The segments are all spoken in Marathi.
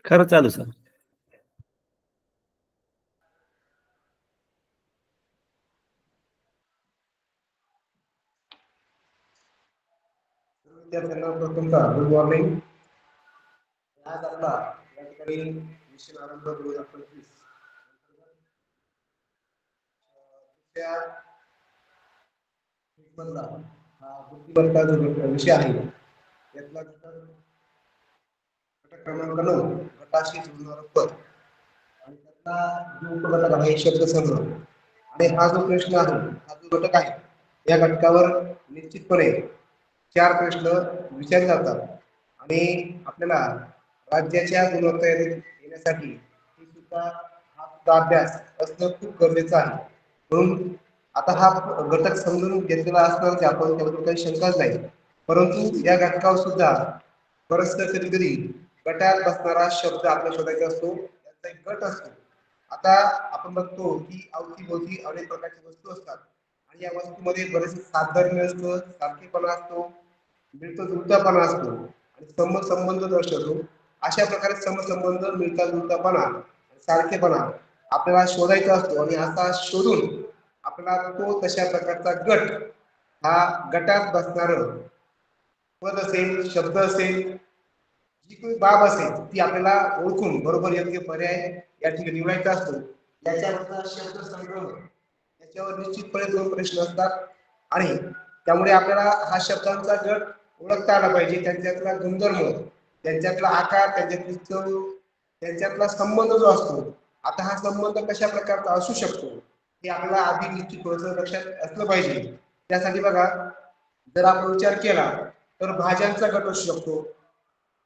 खरं चालू सर. विद्यार्थ्यांना प्रथमतः गुड मॉर्निंग. आज आपला या ठिकाणी मिशन आरंभ 2025 त्या मधला हा बुद्धिमत्ता जो विषय आहे यातला घटक क्रमांक 9 गटाशी जुळणारं पद आणि त्यातला जो उपघटक आहे शब्दसंग्रह. आणि हा जो प्रश्न आहे, हा जो घटक आहे, या घटकावर निश्चितपणे 4 प्रश्न विचारले जातात आणि आपल्याला राज्याच्या गुणवत्ता येण्यासाठी ही सुद्धा हा सुद्धा अभ्यास असणं खूप गरजेचं आहे. म्हणून आता हा घटक समजून घेतलेला असणार की आपण त्याबद्दल काही शंकाच नाही. परंतु या घटकावर सुद्धा बरंचसं कधी गटात बसणारा शब्द आपल्या शोधायचा असतो, त्याचा एक गट असतो. आता आपण बघतो की अवतीभोवती अनेक प्रकारच्या वस्तू असतात आणि या वस्तूमध्ये बरेचसे साधर्म्य असतं, सारखेपणा असतो, मिळतो जुळतापणा असतो आणि संबंध दर्शवतो. अशा प्रकारे समसंबंध, मिळता जुळतापणा, सारखेपणा आपल्याला शोधायचा असतो आणि असा शोधून आपल्याला तो तशा प्रकारचा गट, हा गटात बसणार पद असेल, शब्द असेल, जी काही बाब असेल ती आपल्याला ओळखून बरोबर योग्य पर्याय या ठिकाणी निवडायचा असतो. याच्यावरचा शब्द संग्रह याच्यावर निश्चितपणे 2 प्रश्न असतात आणि त्यामुळे आपल्याला हा शब्दांचा गट ओळखता आला पाहिजे. त्यांच्यातला गुणधर्म, त्यांच्यातला आकार, त्यांच्यातली चव, त्यांच्यातला संबंध जो असतो, आता हा संबंध कशा प्रकारचा असू शकतो हे आपल्याला आधी निश्चित लक्षात असलं पाहिजे. त्यासाठी बघा, जर आपण विचार केला तर भाज्यांचा गट असू शकतो.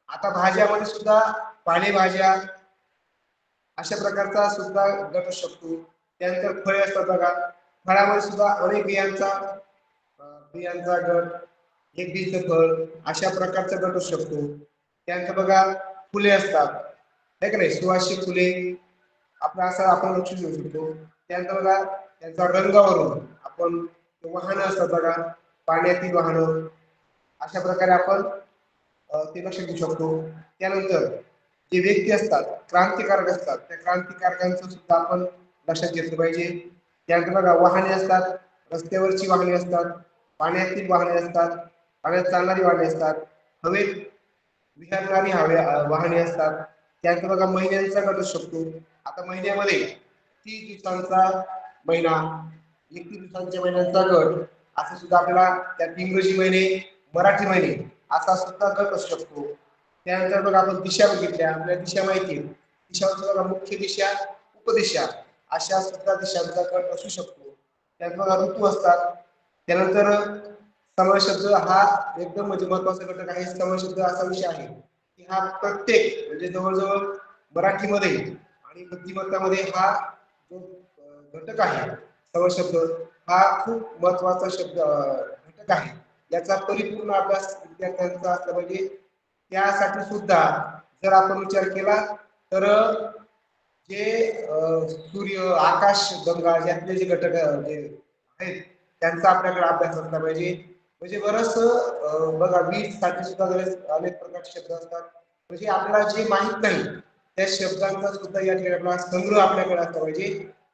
आता भाज्यामध्ये सुद्धा पालेभाज्या अशा प्रकारचा सुद्धा गट असू शकतो. त्यानंतर फळे असतात बघा, फळामध्ये सुद्धा अनेक बियांचा गट, एक बीचं फळ, अशा प्रकारचा गट असू शकतो. त्यानंतर बघा फुले असतात, है की नाही, सुवासिक फुले आपला असं आपण लक्ष देऊ शकतो. त्यानंतर बघा त्यांचा रंगावरून आपण वाहनं असतात बघा, पाण्यातील वाहनं, अशा प्रकारे आपण ते लक्ष देऊ शकतो. त्यानंतर जे व्यक्ती असतात, क्रांतिकारक असतात, त्या क्रांतिकारकांचं सुद्धा आपण लक्षात घेतलं पाहिजे. त्यानंतर बघा वाहने असतात, रस्त्यावरची वाहने असतात, पाण्यातील वाहने असतात, पाण्यात चालणारी वाहने असतात, हवेत विहरणारी वाहने असतात. त्यानंतर बघा महिन्यांचा गट असू शकतो. आता महिन्यामध्ये 30 दिवसांचा महिना, 31 दिवसांच्या महिन्यांचा गट, असं सुद्धा आपल्याला त्यात इंग्रजी महिने, मराठी महिने असा सुद्धा गट असू शकतो. त्यानंतर बघा आपण दिशा बघितल्या, आपल्याला दिशा माहिती, दिशांचा बघा मुख्य दिशा, उपदिशा, अशा सुद्धा दिशांचा गट असू शकतो. त्यात बघा ऋतू असतात. त्यानंतर समय शब्द हा एकदम म्हणजे महत्वाचा घटक आहे. समय शब्द असा विषय आहे की हा प्रत्येक म्हणजे जवळजवळ मराठीमध्ये आणि बुद्धिमत्तामध्ये हा जो घटक आहे समय शब्द, हा खूप महत्वाचा घटक आहे. याचा परिपूर्ण अभ्यास विद्यार्थ्यांचा असला पाहिजे. त्यासाठी सुद्धा जर आपण विचार केला तर जे सूर्य, आकाश गंगा यातले जे घटक जे आहेत त्यांचा आपल्याकडे अभ्यास असला पाहिजे. म्हणजे बरंच बघा वीज साठी सुद्धा अनेक प्रकारचे शब्द असतात. म्हणजे आपल्याला जे माहित नाही त्या शब्दांचा सुद्धा या ठिकाणी संग्रह आपल्याकडे असला पाहिजे.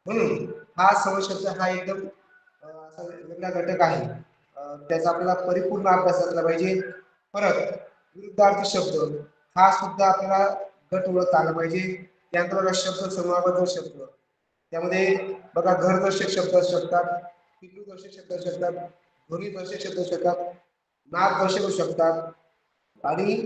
म्हणून हा समय शब्द हा एकदम असा घटक आहे. त्याचा आपल्याला परिपूर्ण अभ्यास असला पाहिजे. परत विरुद्धार्थी शब्द हा सुद्धा आपल्याला गट ओळखता आला पाहिजे. त्यानंतर शब्द समूहाबद्दल शब्द, त्यामध्ये बघा घरदर्शक शब्द असू शकतात, पितृदर्शक शब्द असू शकतात, ध्वनिदर्शक शब्द असू शकतात, नाददर्शक असू शकतात. आणि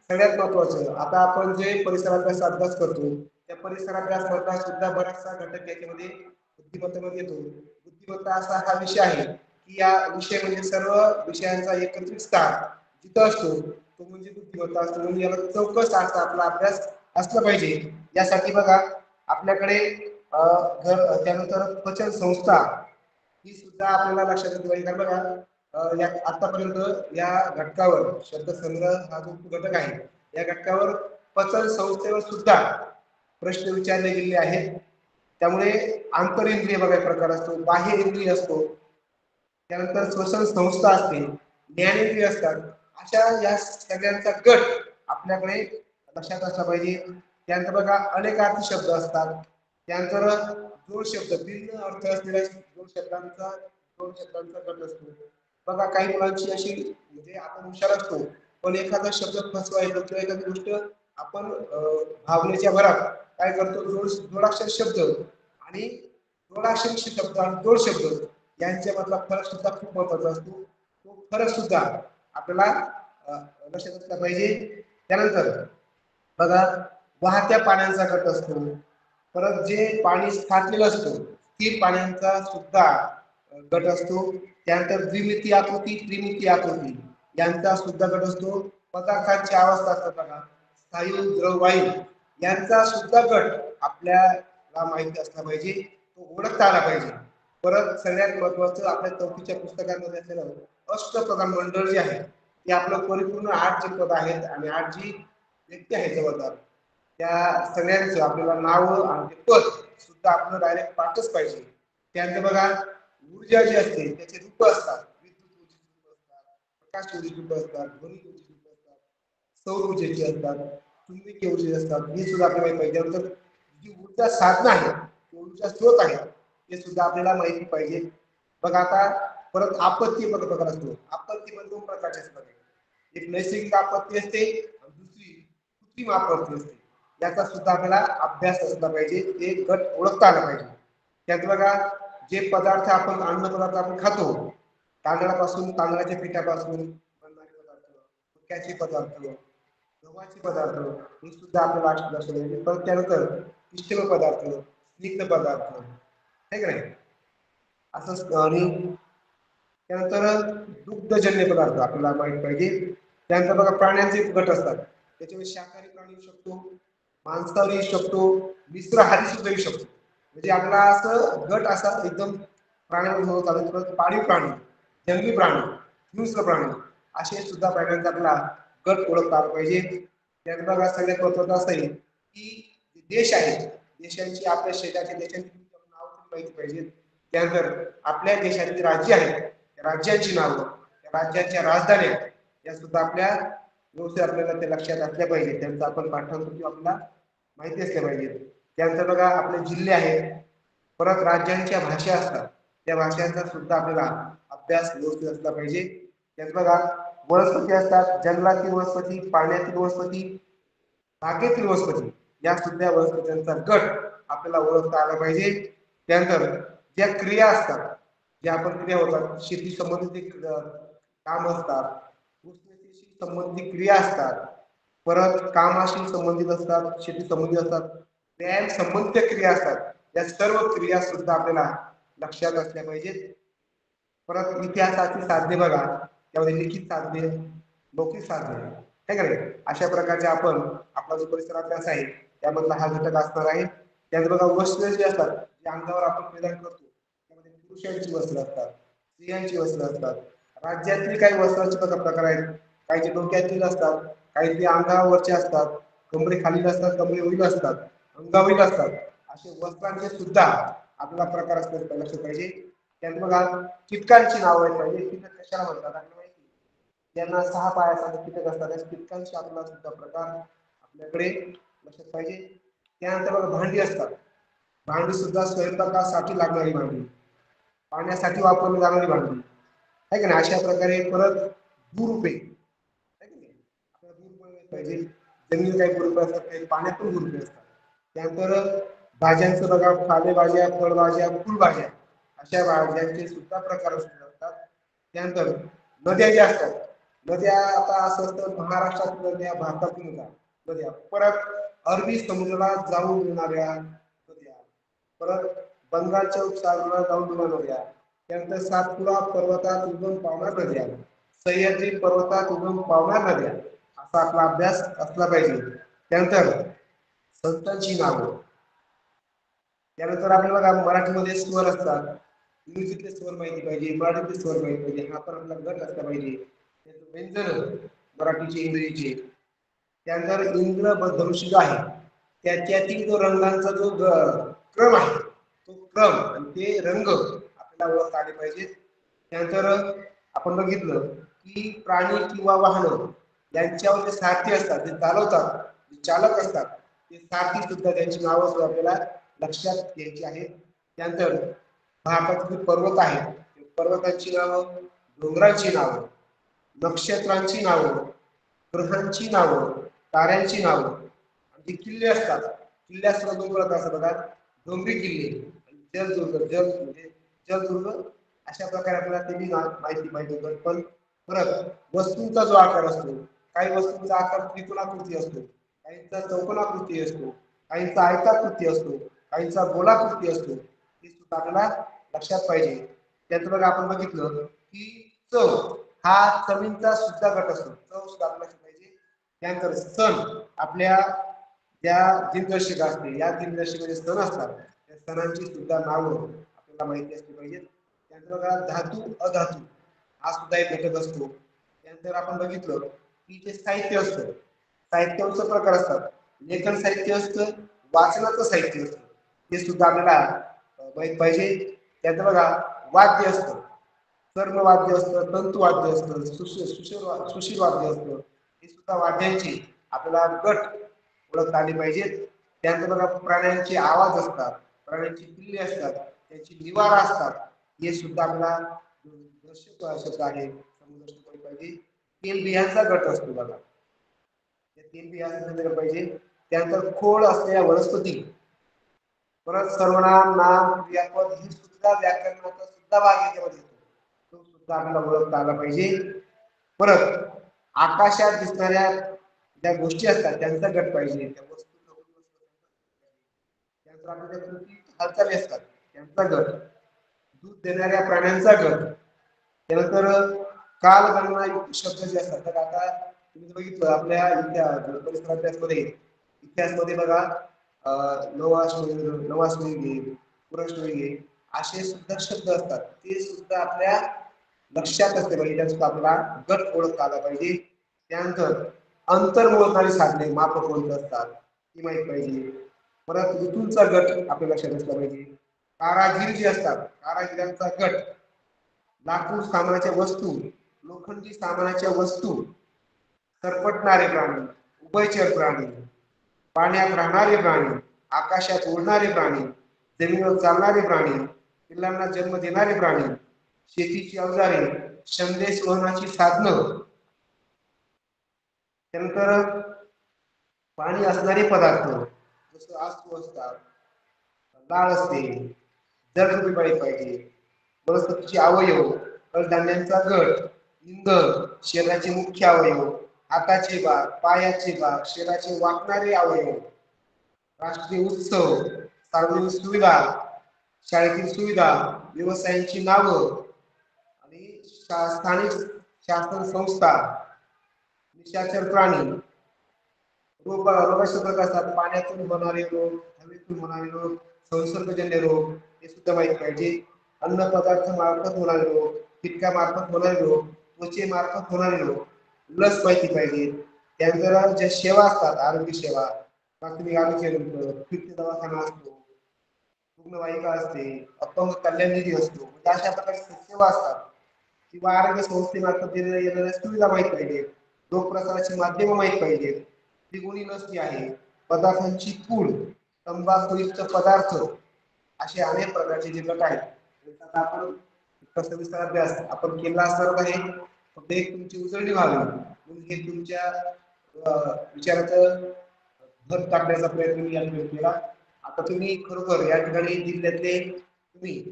सगळ्यात महत्वाचं, आता आपण जे परिसराचा अभ्यास करतो त्या परिसराभ्यास मधला सुद्धा बराचसा घटक याच्यामध्ये बुद्धिमत्तेमध्ये येतो. बुद्धिमत्ता असा हा विषय आहे की या विषय म्हणजे सर्व विषयांचा एकत्रित स्थान जिथं असतो तो म्हणजे बुद्धिमत्ता असतो. म्हणजे याला चौकस असा आपला अभ्यास असला पाहिजे. यासाठी बघा आपल्याकडे त्यानंतर पचन संस्था ही सुद्धा आपल्याला लक्षात घेतली पाहिजे. कारण बघा आतापर्यंत या घटकावर शब्दसंग्रह हा जो घटक आहे या घटकावर पचन संस्थेवर सुद्धा प्रश्न विचारले गेलेले आहेत. त्यामुळे आंतरिंद्रिय बघा प्रकार असतो, बाह्य इंद्रिय असतो, त्यानंतर श्वसन संस्था असते, ज्ञानेंद्रिय असतात. अशा या सगळ्यांचा गट आपल्याकडे लक्षात असलं पाहिजे. त्यानंतर बघा अनेकार्थी शब्द असतात. त्यानंतर जोड शब्द, भिन्न अर्थ असलेल्या जोड शब्दांचा गट असतो. बघा काही मुलांची अशी म्हणजे आपण हुशार असतो पण एखादा शब्द फसवायचा किंवा एखादी गोष्ट आपण भावनेच्या भरात काय करतो, जोडाक्षर शब्द आणि जोडाक्षर शब्द आणि जोड शब्द यांच्यामधला फरक सुद्धा खूप महत्वाचा असतो. तो फरक सुद्धा आपल्याला लक्षात असला पाहिजे. त्यानंतर बघा वाहत्या पाण्याचा गट असतो. परत जे पाणी साठलेलं असतं स्थिर पाण्याचा सुद्धा गट असतो. त्यानंतर द्विमितीय आकृती, त्रिमितीय आकृती यांचा सुद्धा गट असतो. पदार्थांची अवस्था असतात बघा, स्थायू, द्रव, वायू यांचा सुद्धा गट आपल्याला माहिती असला पाहिजे, तो ओळखता आला पाहिजे. परत सगळ्यात महत्वाचं आपल्या चौथीच्या पुस्तकामध्ये असलेलं अष्टप्रधान मंडळ जे आहे ते आपलं परिपूर्ण 8 जे पद आहेत आणि 8 जी व्यक्ती आहेत जबाबदार त्या सगळ्यांचं आपल्याला नाव आणि पद सुद्धा आपलं डायरेक्ट पाठच पाहिजे. त्यानंतर बघा ऊर्जा जी असते त्याचे रूप असतात. विद्युत ऊर्जेचे रूप असतात, प्रकाश ऊर्जेचे रूप असतात, ध्वनी ऊर्जेचे रूप असतात, सौर ऊर्जेचे असतात, चुंबकीय ऊर्जेचे असतात. हे सुद्धा आपल्याला माहिती पाहिजे. नंतर जी ऊर्जा साधन आहे, ऊर्जा स्रोत आहे ते सुद्धा आपल्याला माहिती पाहिजे. बघा आता परत आपत्ती प्रकार असतो. आपत्ती पण 2 प्रकारचे असतात. एक नैसर्गिक आपत्ती असते आणि दुसरी कृत्रिम आपत्ती असते. याचा सुद्धा आपल्याला अभ्यास असला पाहिजे, ते गट ओळखता आला पाहिजे. त्यात बघा जे पदार्थ आपण अन्न पदार्थ आपण खातो, तांदळापासून, तांदळाच्या पिठापासून बनणारे पदार्थ, मक्याचे पदार्थ, गव्हाचे पदार्थ हे सुद्धा आपल्याला लक्षात असले पाहिजे. परत त्यानंतर पिष्ट पदार्थ, स्निग्ध पदार्थ आहे का नाही असं. आणि त्यानंतर दुग्धजन्य पदार्थ आपल्याला माहित पाहिजे. त्यानंतर बघा प्राण्यांचे गट असतात. त्याच्यामध्ये शाकाहारी प्राणी येऊ शकतो, मांसाहारी येऊ शकतो, मिश्राहारी सुद्धा येऊ शकतो. म्हणजे आपला असं गट असा एकदम प्राण्यांमध्ये चालू. पाळीव प्राणी, जंगली प्राणी, हिंस्र प्राणी असे सुद्धा प्राण्यांचा आपला गट ओळखता आला पाहिजे. त्यात बघा सगळ्यात महत्वाचं असं आहे की देश आहेत, देशांची आपल्या शेजारच्या देशांची नाव माहिती पाहिजे. त्यानंतर आपल्या देशातील राज्य आहेत, राज्यांची नावं, राज्यांच्या राजधान्या या सुद्धा आपल्या व्यवस्थित आपल्याला ते लक्षात असल्या पाहिजे. त्यांचं आपण पाठांतर किंवा आपल्याला माहिती असल्या पाहिजे. त्यानंतर बघा आपले जिल्हे आहेत, परत राज्यांच्या भाषा असतात, त्या भाषांचा सुद्धा आपल्याला अभ्यास व्यवस्थित असला पाहिजे. त्यात बघा वनस्पती असतात, जंगलातील वनस्पती, पाण्यातील वनस्पती, बागेतील वनस्पती या सुद्धा वनस्पतींचा गट आपल्याला ओळखता आला पाहिजे. त्यानंतर ज्या क्रिया असतात, ज्या आपण क्रिया होतात, शेती संबंधित काम असतात, उष्णतेशी संबंधित क्रिया असतात, परत कामाशी संबंधित असतात, शेती संबंधित असतात, व्यायाम संबंधित क्रिया असतात. या सर्व क्रिया सुद्धा आपल्याला लक्षात असल्या पाहिजेत. परत इतिहासाची साधने बघा, त्यामध्ये लिखित साधने, लौकिक साधने आहे का नाही अशा प्रकारचे आपण आपला जो परिसर अभ्यास आहे त्यामधला हा घटक असणार आहे. त्यात बघा वस्त्र जे असतात, जे अंगावर आपण परिधान करतो त्यामध्ये पुरुषांची वस्त्र असतात, स्त्रियांची वस्त्र असतात. राज्यातील काही वस्त्रांचे प्रकार आहेत. काही डोक्यातील असतात, काही अंगावरचे असतात, कमरे खाली असतात, कमरे वरील असतात, अंगावरील असतात. असे वस्त्रांचे सुद्धा आपला प्रकार असण्याचा लक्ष पाहिजे. त्यात बघा कीटकांची नाव आहेत पाहिजे. कीटक कशाला म्हणतात आपल्याला माहिती, ज्यांना 6 पायासारखे कीटक असतात त्या कीटकांची आपला सुद्धा प्रकार आपल्याकडे लक्षात पाहिजे. त्यानंतर बघा भांडी असतात, भांडी सुद्धा स्वयंपाकासाठी लागणारी भांडी, पाण्यासाठी वापरली जाणारी भांडी आहे का नाही अशा प्रकारे. परत भूरूपे आहे की नाही आपल्याला भूरूपे पाहिजे. जमिनीत काही भूरूपे असतात, काही पाण्यातून भूरूपे असतात. त्यानंतर भाज्यांचं बघा पालेभाज्या, फळभाज्या, फुलभाज्या अशा भाज्यांचे सुद्धा प्रकार असू शकतात. त्यानंतर नद्या ज्या असतात, नद्या आता असं असतं महाराष्ट्रातील नद्या, भारतातील नद्या, परत अरबी समुद्राला जाऊन मिळणाऱ्या नद्या, परत बंगालच्या उपसागराला जाऊन मिळणाऱ्या नद्या, त्यानंतर सातपुडा पर्वतात उगम पावणाऱ्या नद्या, सह्याद्री पर्वतात उगम पावणाऱ्या नद्या असा आपला अभ्यास असला पाहिजे. त्यानंतर संतांची नावं, त्यानंतर आपल्याला बघा मराठीमध्ये स्वर असतात, इंग्रजीतले स्वर माहिती पाहिजे, मराठीतले स्वर माहिती पाहिजे. हा पण आपला गट असला पाहिजे. व्यंजन मराठीचे, इंग्रजीचे. त्यानंतर इंद्र धनुष्य आहे त्यातील जो रंगांचा जो क्रम आहे तो क्रम आणि ते रंग आपल्याला ओळखता आले पाहिजेत. त्यानंतर आपण बघितलं की प्राणी किंवा वाहन यांच्यावर जे सारथी असतात, जे चालवतात, जे चालक असतात, ते सारथी सुद्धा त्यांची नावं सुद्धा आपल्याला लक्षात घ्यायची आहेत. त्यानंतर भारतातील पर्वत आहेत, पर्वतांची नावं, डोंगरांची नावं, नक्षत्रांची नावं, ग्रहांची नावं, ताऱ्यांची नावं, आणि किल्ले असतात. किल्ल्यासुद्धा दोन प्रकार असतात बघा, डोंगरी किल्ले, जलदुर्ग, म्हणजे जलदुर्ग, अशा प्रकारे आपल्याला ते माहिती पाहिजे. पण परत वस्तूंचा जो आकार असतो, काही वस्तूंचा आकार त्रिकोणाकृती असतो, काहींचा चौकोनाकृती असतो, काहींचा आयताकृती असतो, काहींचा गोलाकृती असतो. हे सुद्धा आपल्याला लक्षात पाहिजे. त्यात बघा आपण बघितलं की चव हा चवींचा सुद्धा गट असतो. चव सुद्धा आपल्याला पाहिजे. त्यानंतर सण, आपल्या ज्या दिनदर्शिका असते, या दिनदर्शिकेमध्ये सण असतात, त्या सणांची सुद्धा नावं आपल्याला माहिती असली पाहिजेत. त्यानंतर बघा धातू अधातू हा सुद्धा एक घटक असतो. त्यानंतर आपण बघितलं की जे साहित्य असतं, साहित्यांचे प्रकार असतात. लेखन साहित्य असतं, वाचनाचं साहित्य असतं, हे सुद्धा आपल्याला माहित पाहिजे. त्यात बघा वाद्य असतं, कर्मवाद्य असतं, तंतुवाद्य असतं, सुशील वाद्य असतं. हे सुद्धा वाद्यांची आपल्याला गट ओळखता आली पाहिजेत. त्यानंतर बघा प्राण्यांचे आवाज असतात, प्राण्यांची पिल्ले असतात, त्यांची निवारा असतात. हे सुद्धा आपल्याला दर्शक शब्द आहे, समजून पाहिजे. तेलबियांचा गट असतो बघा, तेलबियांचा पाहिजे. त्यानंतर खोड असलेल्या वनस्पती, परत सर्वनाम, नाम, क्रियापद ही सुद्धा व्याकरणाचा सुद्धा भाग याच्यामध्ये येतो, तो सुद्धा आपल्याला ओळखता आला पाहिजे. परत आकाशात दिसणाऱ्या ज्या गोष्टी असतात त्यांचा गट पाहिजे, त्या वस्तू, त्यानंतर आपल्याला हालचाली असतात त्यांचा गट, दूध देणाऱ्या प्राण्यांचा गट, त्यानंतर कालगणना युक्त शब्द जे असतात. तर आता तुम्ही बघितलं आपल्या परिसर अभ्यासमध्ये, इतिहासमध्ये बघा नवाश्मयुगी, पुरश्मयुगी असे सुद्धा शब्द असतात, ते सुद्धा आपल्या लक्षात असते पाहिजे, त्याचा आपल्याला गट ओळखता आला पाहिजे. त्यानंतर अंतर मोजणारी साधने, मापक असतात, ती माहिती पाहिजे. परत ऋतूंचा गट आपल्या लक्षात असला पाहिजे. कारागीर जे असतात, कारागिरांचा गट, लाकूड सामानाच्या वस्तू, लोखंडी सामानाच्या वस्तू, सरपटणारे प्राणी, उभयचर प्राणी, पाण्यात राहणारे प्राणी, आकाशात उडणारे प्राणी, जमिनीवर चालणारे प्राणी, पिल्लांना जन्म देणारे प्राणी, शेतीची अवजारे, संदेश वहनाची साधनं, त्यानंतर पाणी असणारे पदार्थ जसं आसू असतात, डाळ असते, जलरूपी पाणी पाहिजे, वनस्पतीचे अवयव, कडधान्यांचा गट, इंधन, शरीराचे मुख्य अवयव, हाताचे भाग, पायाचे भाग, शरीराचे वाकणारे अवयव, राष्ट्रीय उत्सव, सार्वजनिक सुविधा, शाळेतील सुविधा, व्यवसायांची नावं आणि स्थानिक शासन संस्था, निशाचर प्राणी, रोगाचे प्रकार असतात, पाण्यातून होणारे रोग, हवेतून होणारे रोग, संसर्गजन्य रोग, हे सुद्धा माहिती पाहिजे. अन्न पदार्थ मार्फत होणारे रोग, कीटका मार्फत होणारे रोग, त्वचे मार्फत होणारे रोग, लस माहिती पाहिजे. त्यानंतर ज्या सेवा असतात, आरोग्य सेवा, प्राथमिक आरोग्य केंद्र, फिरती दवाखाना असतो, रुग्णवाहिका असते, अपंग कल्याण निधी असतो, म्हणजे अशा प्रकारच्या सेवा असतात. किंवा आरोग्य संस्थेमार्फत देण्यात येणाऱ्या सुविधा माहित पाहिजे, रोग प्रसाराची माध्यम माहित पाहिजे, त्रिगुणी लस जी आहे, पदार्थांची पूड, तंबाखूयुक्त पदार्थ, असे अनेक प्रकारचे जे गट आहेत, त्याचा आपण सविस्तर अभ्यास आपण केला असणार आहे. फक्त एक तुमची उजळणी व्हावी म्हणून हे तुमच्या विचाराचं भर टाकण्याचा प्रयत्न मी या ठिकाणी केला. आता तुम्ही खरोखर या ठिकाणी जिल्ह्यातले तुम्ही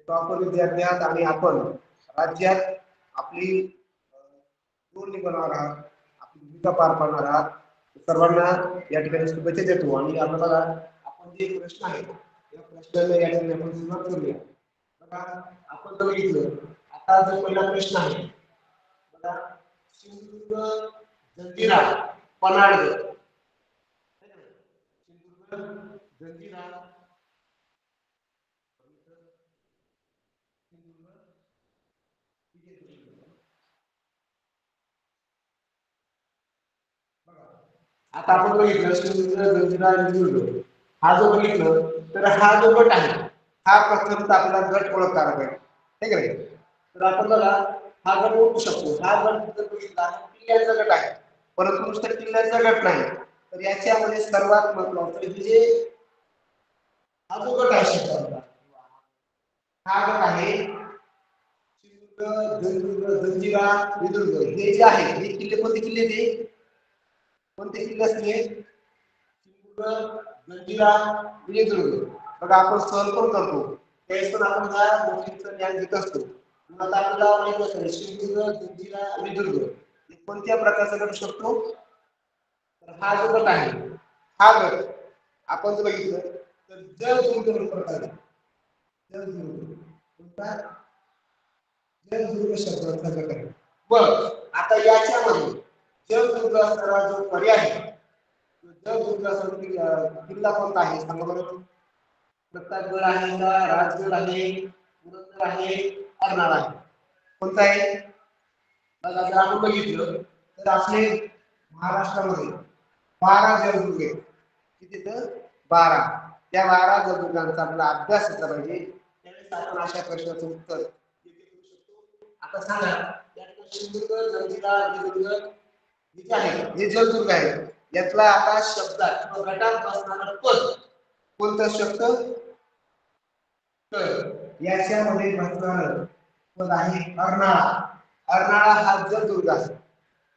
टॉपर विद्यार्थी आहात आणि आपण राज्यात आपली रोल बनवणार आहात, आपली भूमिका पार पाडणार आहात. सर्वांना या ठिकाणी शुभेच्छा देतो आणि आपल्याला आपण जे प्रश्न आहेत या प्रश्नाला या ठिकाणी आपण सुरुवात करूया. बघा आपण जर बघितलं, आता जो पहिला प्रश्न आहे बघा, सिंधुदुर्ग, जंजिरा, पन्हाळगड, सिंधुदुर्ग, जंजिरा, आता आपण बघितलं सिंधुदुर्ग, जंजिरा आणि सिंधुदुर्ग, हा जो बघितलं तर हा जो गट आहे, हा प्रथम आपला गट ओळखता आला पाहिजे, ठीक आहे. तर आपण बघा हा गट ओळखू शकतो. हा गट जर बघितला किल्ल्यांचा गट आहे, परंतु नुसतं किल्ल्यात जगत नाही, तर याच्यामध्ये सर्वात महत्वाचं जे हा जो गट आहे शब्दाचा, हा गट आहे सिंधुदुर्ग, जळदुर्ग, जंजिरा, विदुर्ग. हे जे आहे हे किल्ले कोणते किल्ले ते कोणते किल्ले असले सिंधुदुर्ग, जंजिरा, विदुर्ग. बघा आपण सहल पण करतो त्यावेळेस पण आपण ह्या गोष्टींचं ज्ञान घेत असतो. मग आपल्याला माहिती असेल सिंधुदुर्ग, जंजिरा, विदुर्ग हे कोणत्या प्रकारचा गट शकतो. तर हा जो गट आहे हा गट आपण जर बघितलं तर जलदुर्ग प्रकार आहे. जलदुर्ग कोणता जलदुर्ग शब्दाचा गट आहे. बरं आता याच्यामध्ये जलदुर्ग असणारा जो पर्याय आहे जलदुर्गाचा किल्ला कोणता आहे सांगा बरं. प्रतापगड आहे का, राजगड आहे, पुरंदर आहे, अर्नाळा आहे, कोणता आहे. बघा जर आपण बघितलं तर आपले महाराष्ट्रामध्ये 12 जलदुर्ग आहेत. किती तर 12. त्या 12 जलदुर्गांचा आपला अभ्यास केला पाहिजे. त्यावेळेस आपण अशा प्रश्नाचं उत्तर येथे करू शकतो. आता सांगा या सिंधुदुर्ग, जंजिरा, विदुर्ग हे जे आहे हे जलदुर्ग आहे यातला आता शब्दात किंवा गटात बसणारा पद कोणतं शब्द. तर याच्यामध्ये बसणारं पद आहे अर्नाळा. अर्नाळा हा जलदुर्ग आहे.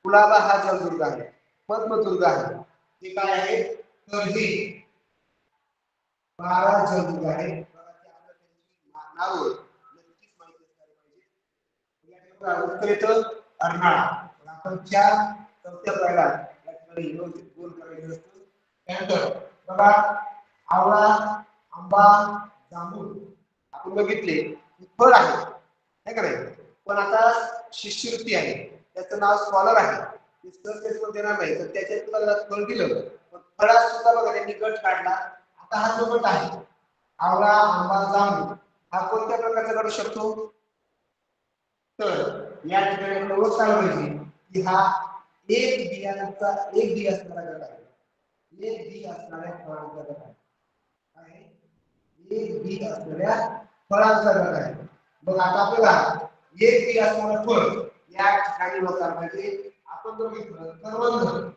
कुलाबा हा जलदुर्ग आहे. पद्मदुर्ग आहे. हे काय आहे तर हे 12 जलदुर्ग आहे. नाव नक्कीच माहिती असणार पाहिजे. या ठिकाणी उत्तर येतं अर्नाळा. आपण चौथ्या पहिला या ठिकाणी गोल करायचं असतं. त्यानंतर बघा आवळा, आंबा, जांभूळ आपण बघितले फळ आहे का नाही. पण आता शिष्यवृत्ती आहे त्याचं नाव स्कॉलर आहे. ते देणार नाही तर त्याच्यात तुला फळ दिलं पण फळात सुद्धा बघा त्यांनी गट काढला. आता हा जो गट आहे आवळा, आंबा, जांभूळ हा कोणत्या प्रकारचा गट शकतो. तर या ठिकाणी आपण ओळखायला पाहिजे की हा एक बी असणारा गट आहे. एक बी असणाऱ्या फळांचा गट आहे. एक बी असणाऱ्या फळांचा गट आहे. मग आता आपल्याला एक बी असणारा फळ या ठिकाणी ओळखायला पाहिजे. आपण जर घेतलं करवंद,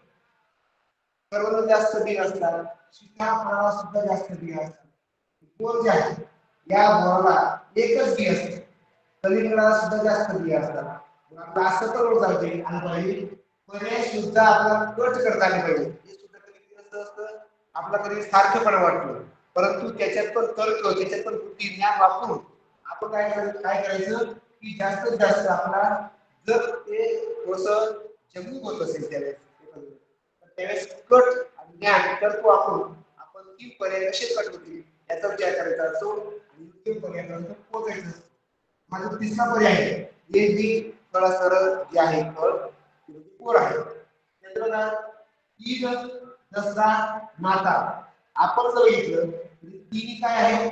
करवंद जास्त बी असतात. सीताफळाला सुद्धा जास्त बी असतात. बोर जे आहे या बोराला एकच बी असते. कलिंगडाला सुद्धा जास्त बी असतात. मग असं तर ओळखायचे आणि पाहिजे पर्याय सुद्धा आपल्याला कट करता आले पाहिजे. हे सुद्धा कधी असं असतं आपला कधी सारखेपणा वाटतो परंतु त्याच्यात पण तर्क त्याच्यात पण बुद्धी ज्ञान वापरून आपण काय करायचं की जास्तीत जास्त आपला जर ते थोडंसं जमून होत असेल त्यावेळेस कट आणि ज्ञान तर्क वापरून आपण 3 पर्याय कसे कट होतील याचा विचार करायचा असतो आणि 3 पर्यायापर्यंत पोहोचायचं असतं. माझा तिसरा पर्याय आहे हे जी सरळ जे आहे फळ पोर आहे. नंतर ईद, दसरा, नाताळ आपण जर बघितलं तिन्ही काय आहे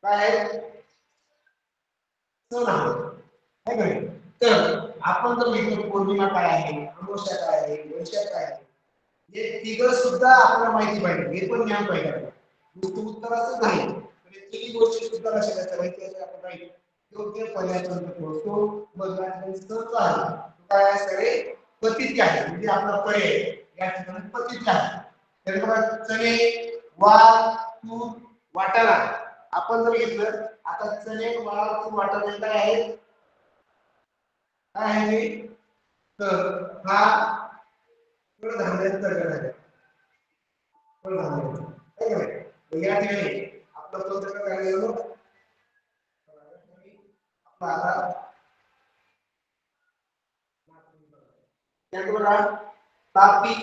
काय आहे सण आहे का नाही. तर आपण जर बघितलं पौर्णिमा काय आहे, अमावस्या काय आहे, वैशाख काय आहे हे तिघं सुद्धा आपल्याला माहिती पाहिजे. हे पण ज्ञान पाहिजे. नुसतं उत्तराचं नाही तर हे तिन्ही गोष्टी सुद्धा लक्षात घ्यायच्या पाहिजे. आपण काही योग्य पर्यायापर्यंत पोहोचतो. मग काय सगळे पतिती आहे म्हणजे आपला पर्याय या ठिकाणी पतिती आहे. तर बघा चणे, वाल, तूर, वाटाणा आपण जर घेतलं आता चणे, वाल, तूर, वाटाणा काय आहे काय आहे तर हा कडधान्यांचा गट आहे. कडधान्य काय नाही या ठिकाणी आपलं कोणतं काय झालं आपला त्यानंतर तापी,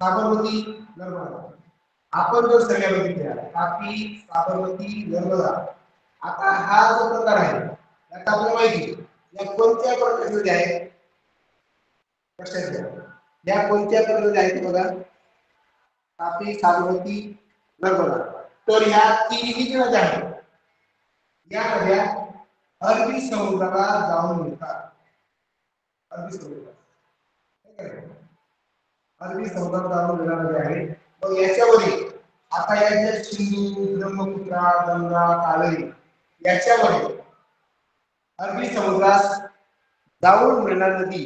साबरमती, नर्मदा आपण जर सगळ्या बघितल्या तापी, साबरमती, नर्मदा आता हा जो प्रकार आहे यात आपल्याला माहिती या कोणत्या प्रकारचे आहे लक्षात या कोणत्या प्रकारचे आहेत बघा तापी, साबरमती, नर्मदा. तर ह्या तिन्ही नद्या आहेत या नद्या अरबी समुद्राला जाऊन मिळतात. अरबी समुद्रात जाऊन मिळणारे आहे. मग याच्यावरील आता या ज्या सिंधू, ब्रह्मपुत्रा, गंगा, कावेरी याच्यामध्ये अरबी समुद्रात जाऊन मिळणारी नदी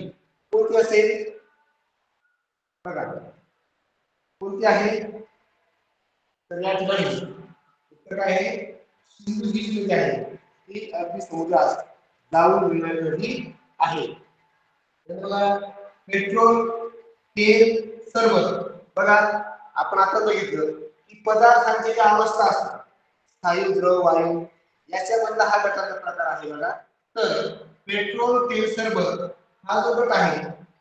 कोणती असेल बघा कोणती आहे, तर या ठिकाणी उत्तर काय आहे, सिंधू ही जी नदी आहे ती अरबी समुद्रात जाऊन मिळणारी नदी आहे. बघा पेट्रोल, तेल, सरबत, बघा आपण आता बघितलं की पदार्थांची ज्या अवस्था असतात स्थायू, द्रव, वायू याच्यामधला हा गटाचा प्रकार आहे. बघा तर पेट्रोल, तेल, सरबत हा जो गट आहे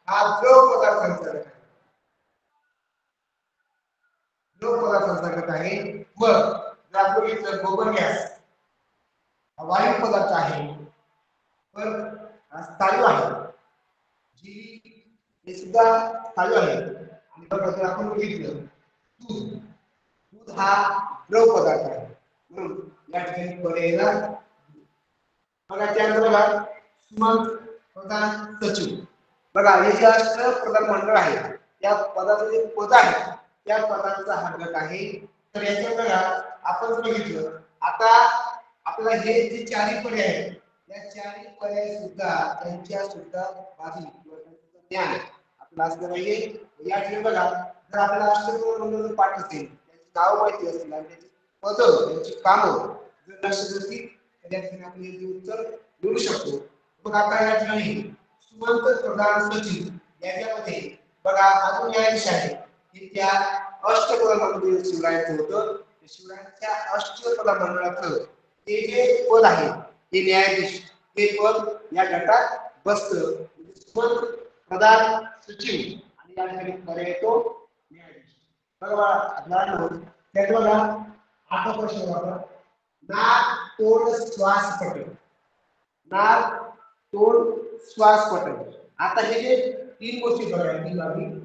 हा द्रव पदार्थांचा गट आहे. द्रव पदार्थांचा गट आहे. मग जर आपण घेतलं गोबर गॅस वायू पदार्थ आहे, तर स्थायू आहे, जी हे सुद्धा स्थायू आहे. आणि बघा जर आपण बघितलं दूध, दूध हा द्रव पदार्थ आहे, म्हणून या ठिकाणी पर्यायला बघा. त्यानंतर बघा सुमंत प्रधान सचिव, बघा हे जे राष्ट्रप्रधान मंडळ आहे त्या पदाचं जे पद आहे त्या पदाचा हा गट आहे. तर याच्यात बघा आपण बघितलं आता आपल्याला हे जे चारही पर्याय आहेत या चारही पर्याय सुद्धा त्यांच्या सुद्धा बाजू ज्ञान आपल्याला असलं पाहिजे. या ठिकाणी बघा जर आपल्याला राष्ट्रप्रधान मंडळ पाठ असेल, त्यांची नाव माहिती असतील आणि त्यांची पद, त्यांची कामं जर लक्षात असतील तर या ठिकाणी आपण हे उत्तर मिळू शकतो. मग आता या ठिकाणी सुमंत प्रधान सचिव याच्यामध्ये बघा अजून न्यायाधीश आहे की त्या अष्टप्रधान मंडळ शिवरायांचं होतं. शिवरायांच्या अष्टप्रधान मंडळाचं ते जे पद आहे ते न्यायाधीश, ते पद या गटात बसतं. सुमंत प्रधान सचिव आणि या ठिकाणी पर्याय येतो न्यायाधीश. बघा त्यात बघा आता प्रश्न बघा नाक, तोंड, श्वास पटल, नाक, तोंड, श्वास पटल. आता हे जे तीन गोष्टी बघायची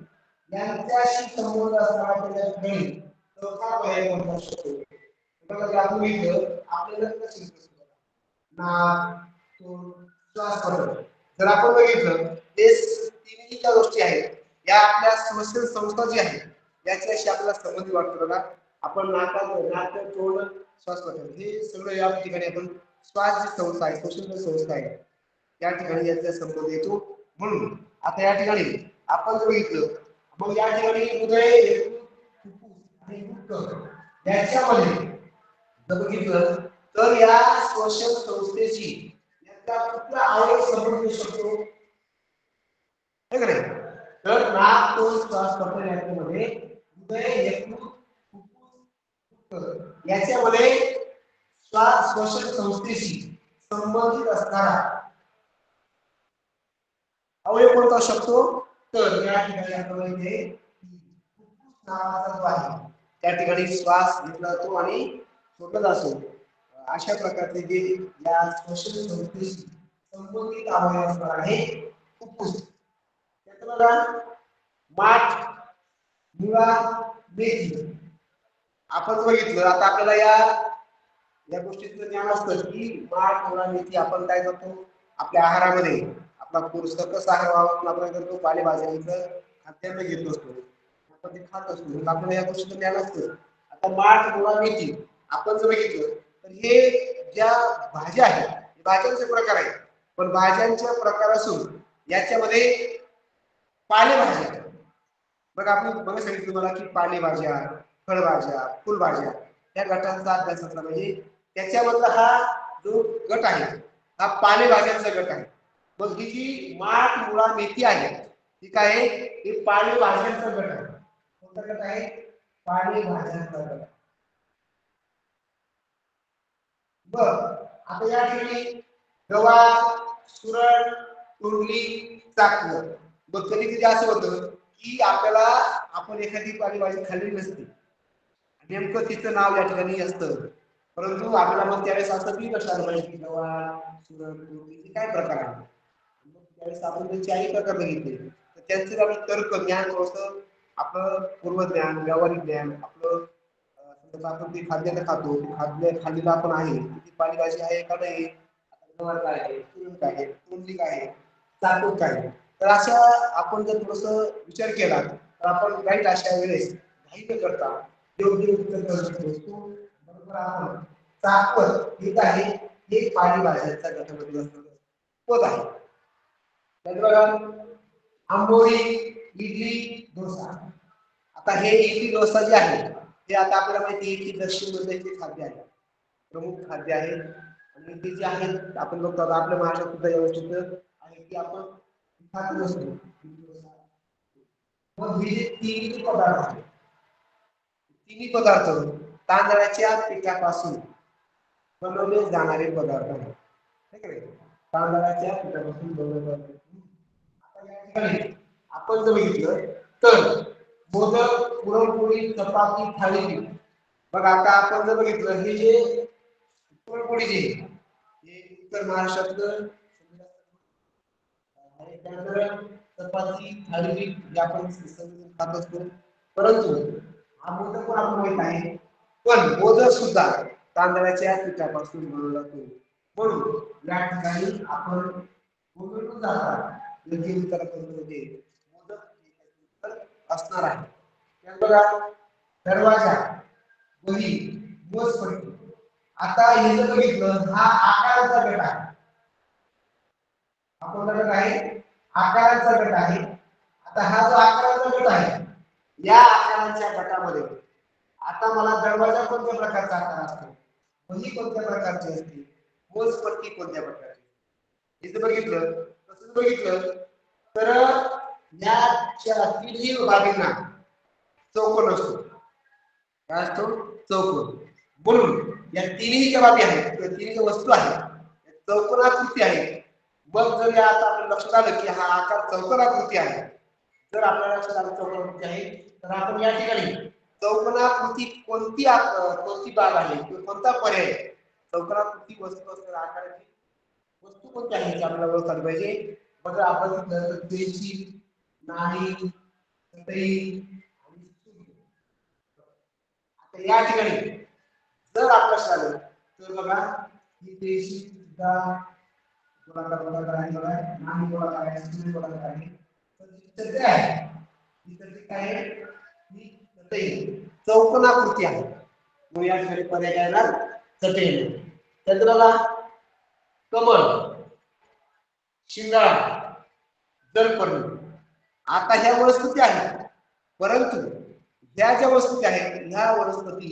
यांच्याशी संबंध असणारा त्याच्या ठिकाणी चौथा पर्याय कोणता असू शकतो. बघा आपण घेतलं आपल्याला कसं नाक, तोंड, श्वास पटल. जर आपण बघितलं ते तिन्ही ज्या गोष्टी आहेत या आपल्या श्वसन संस्था जी आहे याच्याशी आपल्याला संबंधित वाटतो. बघा आपण नाक, तोंड, श्वास पटल हे सगळं या ठिकाणी आपण श्वास जी संस्था आहे, श्वसन संस्था आहे या ठिकाणी याचा संबंध येतो. म्हणून आता या ठिकाणी आपण जर बघितलं मग या ठिकाणी हृदय, फुफ्फुस आणि वृक्क याच्यामध्ये जर बघितलं तर या श्वसन संस्थेची याचा कुठला अवयव संबंध येऊ शकतो, हे नाही. तर नाक, तोंड, श्वास पटल याच्यामध्ये हृदय, यकृत, फुफ्फुस याच्यामध्ये श्वास श्वसन संस्थेशी संबंधित असणारा अवयव कोणता असू शकतो. तर या ठिकाणी आपल्याला इथे फुफ्फुस नावाचा जो आहे त्या ठिकाणी श्वास घेतला जातो आणि सोडला जातो. अशा प्रकारचे जे या श्वसन संस्थेशी संबंधित अवयव असणार आहे फुफ्फुस. त्याचं बघा माठ, मुळा, मेथी आपण बघितलं. आता आपल्याला या गोष्टीचं ज्ञान असतं की माठ, मुळा, मेथी आपण काय करतो आपल्या आहारामध्ये आपला सकस आहार आपण करतो, पालेभाज्यांचं खाद्यान्न घेत असतो, आपण ते खात असतो. आपल्याला या गोष्टीचं ज्ञान असतं. आता माठ, मुळा, मेथी आपण जर बघितलं तर हे ज्या भाज्या आहेत भाज्यांचे प्रकार आहेत, पण भाज्यांचे प्रकार असून याच्यामध्ये पालेभाज्या बघा आपण बघा सांगितलं तुम्हाला की पालेभाज्या, फळभाज्या, फुलभाज्या या गटांचा अभ्यास असला म्हणजे त्याच्यामधला हा जो गट आहे हा पालेभाज्यांचा गट आहे. मग ही जी माठ, मुळा, मेथी आहे ही काय आहे, ही पालेभाज्यांचा गट आहे. कोणता गट आहे, पालेभाज्यांचा गट. बर आता या ठिकाणी गवार, सुरण, तोंडली, चाकवत. मग कधी कधी असं होतं की आपल्याला आपण एखादी पालेभाजी खाल्ली नसते, नेमकं तिचं नाव या ठिकाणी असतं, परंतु आपल्याला मग त्यावेळेस असं बी लक्षात आलं पाहिजे की गवार, सुरण, तोंडली काय प्रकार आहे. त्यावेळेस आपण ते चारही प्रकार बघितले तर त्यांचं आपलं तर्क ज्ञान थोडंसं आपलं पूर्वज्ञान, व्यावहारिक ज्ञान आपलं आपण ते खाद्याला खातो, खाल्लेलं आपण आहे ती पालेभाजी आहे का नाही, गवार काय आहे, सुरण काय आहे, तोंडली काय आहे, चाकवत काय आहे. तर अशा आपण जर थोडस विचार केला तर आपण राईट अशा वेळेस घाई न करता योग्य उत्तर करू शकतो. बरोबर आपण चाकवत हे काय आहे, हे पालेभाज्यांच्या गटामध्ये असणारं पद आहे. बघा आंबोळी, इडली डोसा. आता हे इडली डोसा जे आहे ते आता आपल्याला माहिती आहे की दक्षिण भारताचे खाद्य आहे, प्रमुख खाद्य आहे. आणि ते जे आहे आपण बघतो आपल्या महाराष्ट्रात सुद्धा या गोष्टी आहे की आपण खात नसतो. मग हे जे तिन्ही पदार्थ आहेत, तिन्ही पदार्थ तांदळाच्या पिठापासून बनवले जाणारे पदार्थ आहेत. तांदळाच्या पिठापासून बनवले. आपण जर बघितलं तर मोदक, पुरणपोळी, चपाती, थालीपीठ. बघा आता आपण जर बघितलं हे जे पुरणपोळी जे हे उत्तर महाराष्ट्रातलं चपाती, थालीपीठ जे आपण खात असतो. परंतु हा मोदक पण आपण माहित आहे, पण मोदक सुद्धा तांदळाच्या पिठापासून बनवला जातो. म्हणून या ठिकाणी आपण मोदक जाता योग्य उत्तरामध्ये मोदक असणार आहे. बघा दरवाजा, वही, मोजपट्टी. आता हे जर बघितलं हा आकाराचा गट आहे. आपण गट आहे आकाराचा गट आहे. आता हा जो आकाराचा गट आहे या आकाराच्या गटामध्ये आता मला दरवाजा कोणत्या प्रकारचा आकार असतो, वही कोणत्या प्रकारची असते, मोजपट्टी कोणत्या प्रकारची. इथे बघितलं तसं बघितलं तर या तिन्ही बाबींना चौकोन असतो. काय असतो? चौकोन. म्हणून या तिन्ही ज्या बाबी आहेत किंवा तिन्ही ज्या वस्तू आहेत चौकोनाकृती आहे. मग जर या आता आपल्या लक्षात आलं की हा आकार चौकोनाकृती आहे, जर आपल्या लक्षात आलं चौकोनाकृती आहे तर आपण या ठिकाणी चौकोनाकृती कोणती बाब आहे किंवा कोणता पर्याय चौकोनाकृती वस्तू असणाऱ्या आकाराची वस्तू कोणती आहे हे आपल्याला ओळखायला पाहिजे. बघा आपण पेन्सिल, नाणी, चटई आणि सुई. आता या ठिकाणी जर आपल्याला आलं तर बघा ही पेन्सिल सुद्धा गोलाकार आहे, बघा नाणी गोलाकार आहे, सुई गोलाकार आहे. चटई आहे ही चटई काय आहे, ही चटई चौकोनाकृती आहे. मग या ठिकाणी पर्याय काय येणार, चटई. त्यानंतर बघा कमळ, शिंगाळा, जलपर्णी. आता ह्या वनस्पती आहेत, परंतु ह्या ज्या वनस्पती आहेत ह्या वनस्पती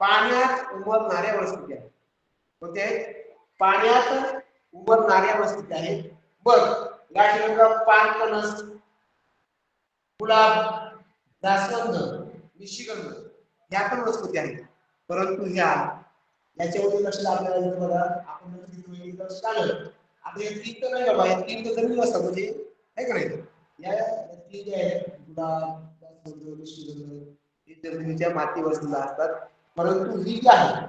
पाण्यात उमरणाऱ्या वनस्पती आहेत. कोणत्या आहेत? पाण्यात उमरणाऱ्या वनस्पती आहेत. बघ या ठिकाणी पानकणस, गुलाब, जास्वंद, निशिगंध ह्या पण वनस्पती आहेत. परंतु याच्यामध्ये लक्षात आपल्याला बघा आपण लक्षात आलं आता हे तीन तर नाही बाबा, हे तीन तर जमीन असतात म्हणजे आहे का नाही. या तीन जे आहेत गुलाब, जास्वंद, निशिगंध हे जमिनीच्या मातीवर सुद्धा असतात. परंतु ही जी आहे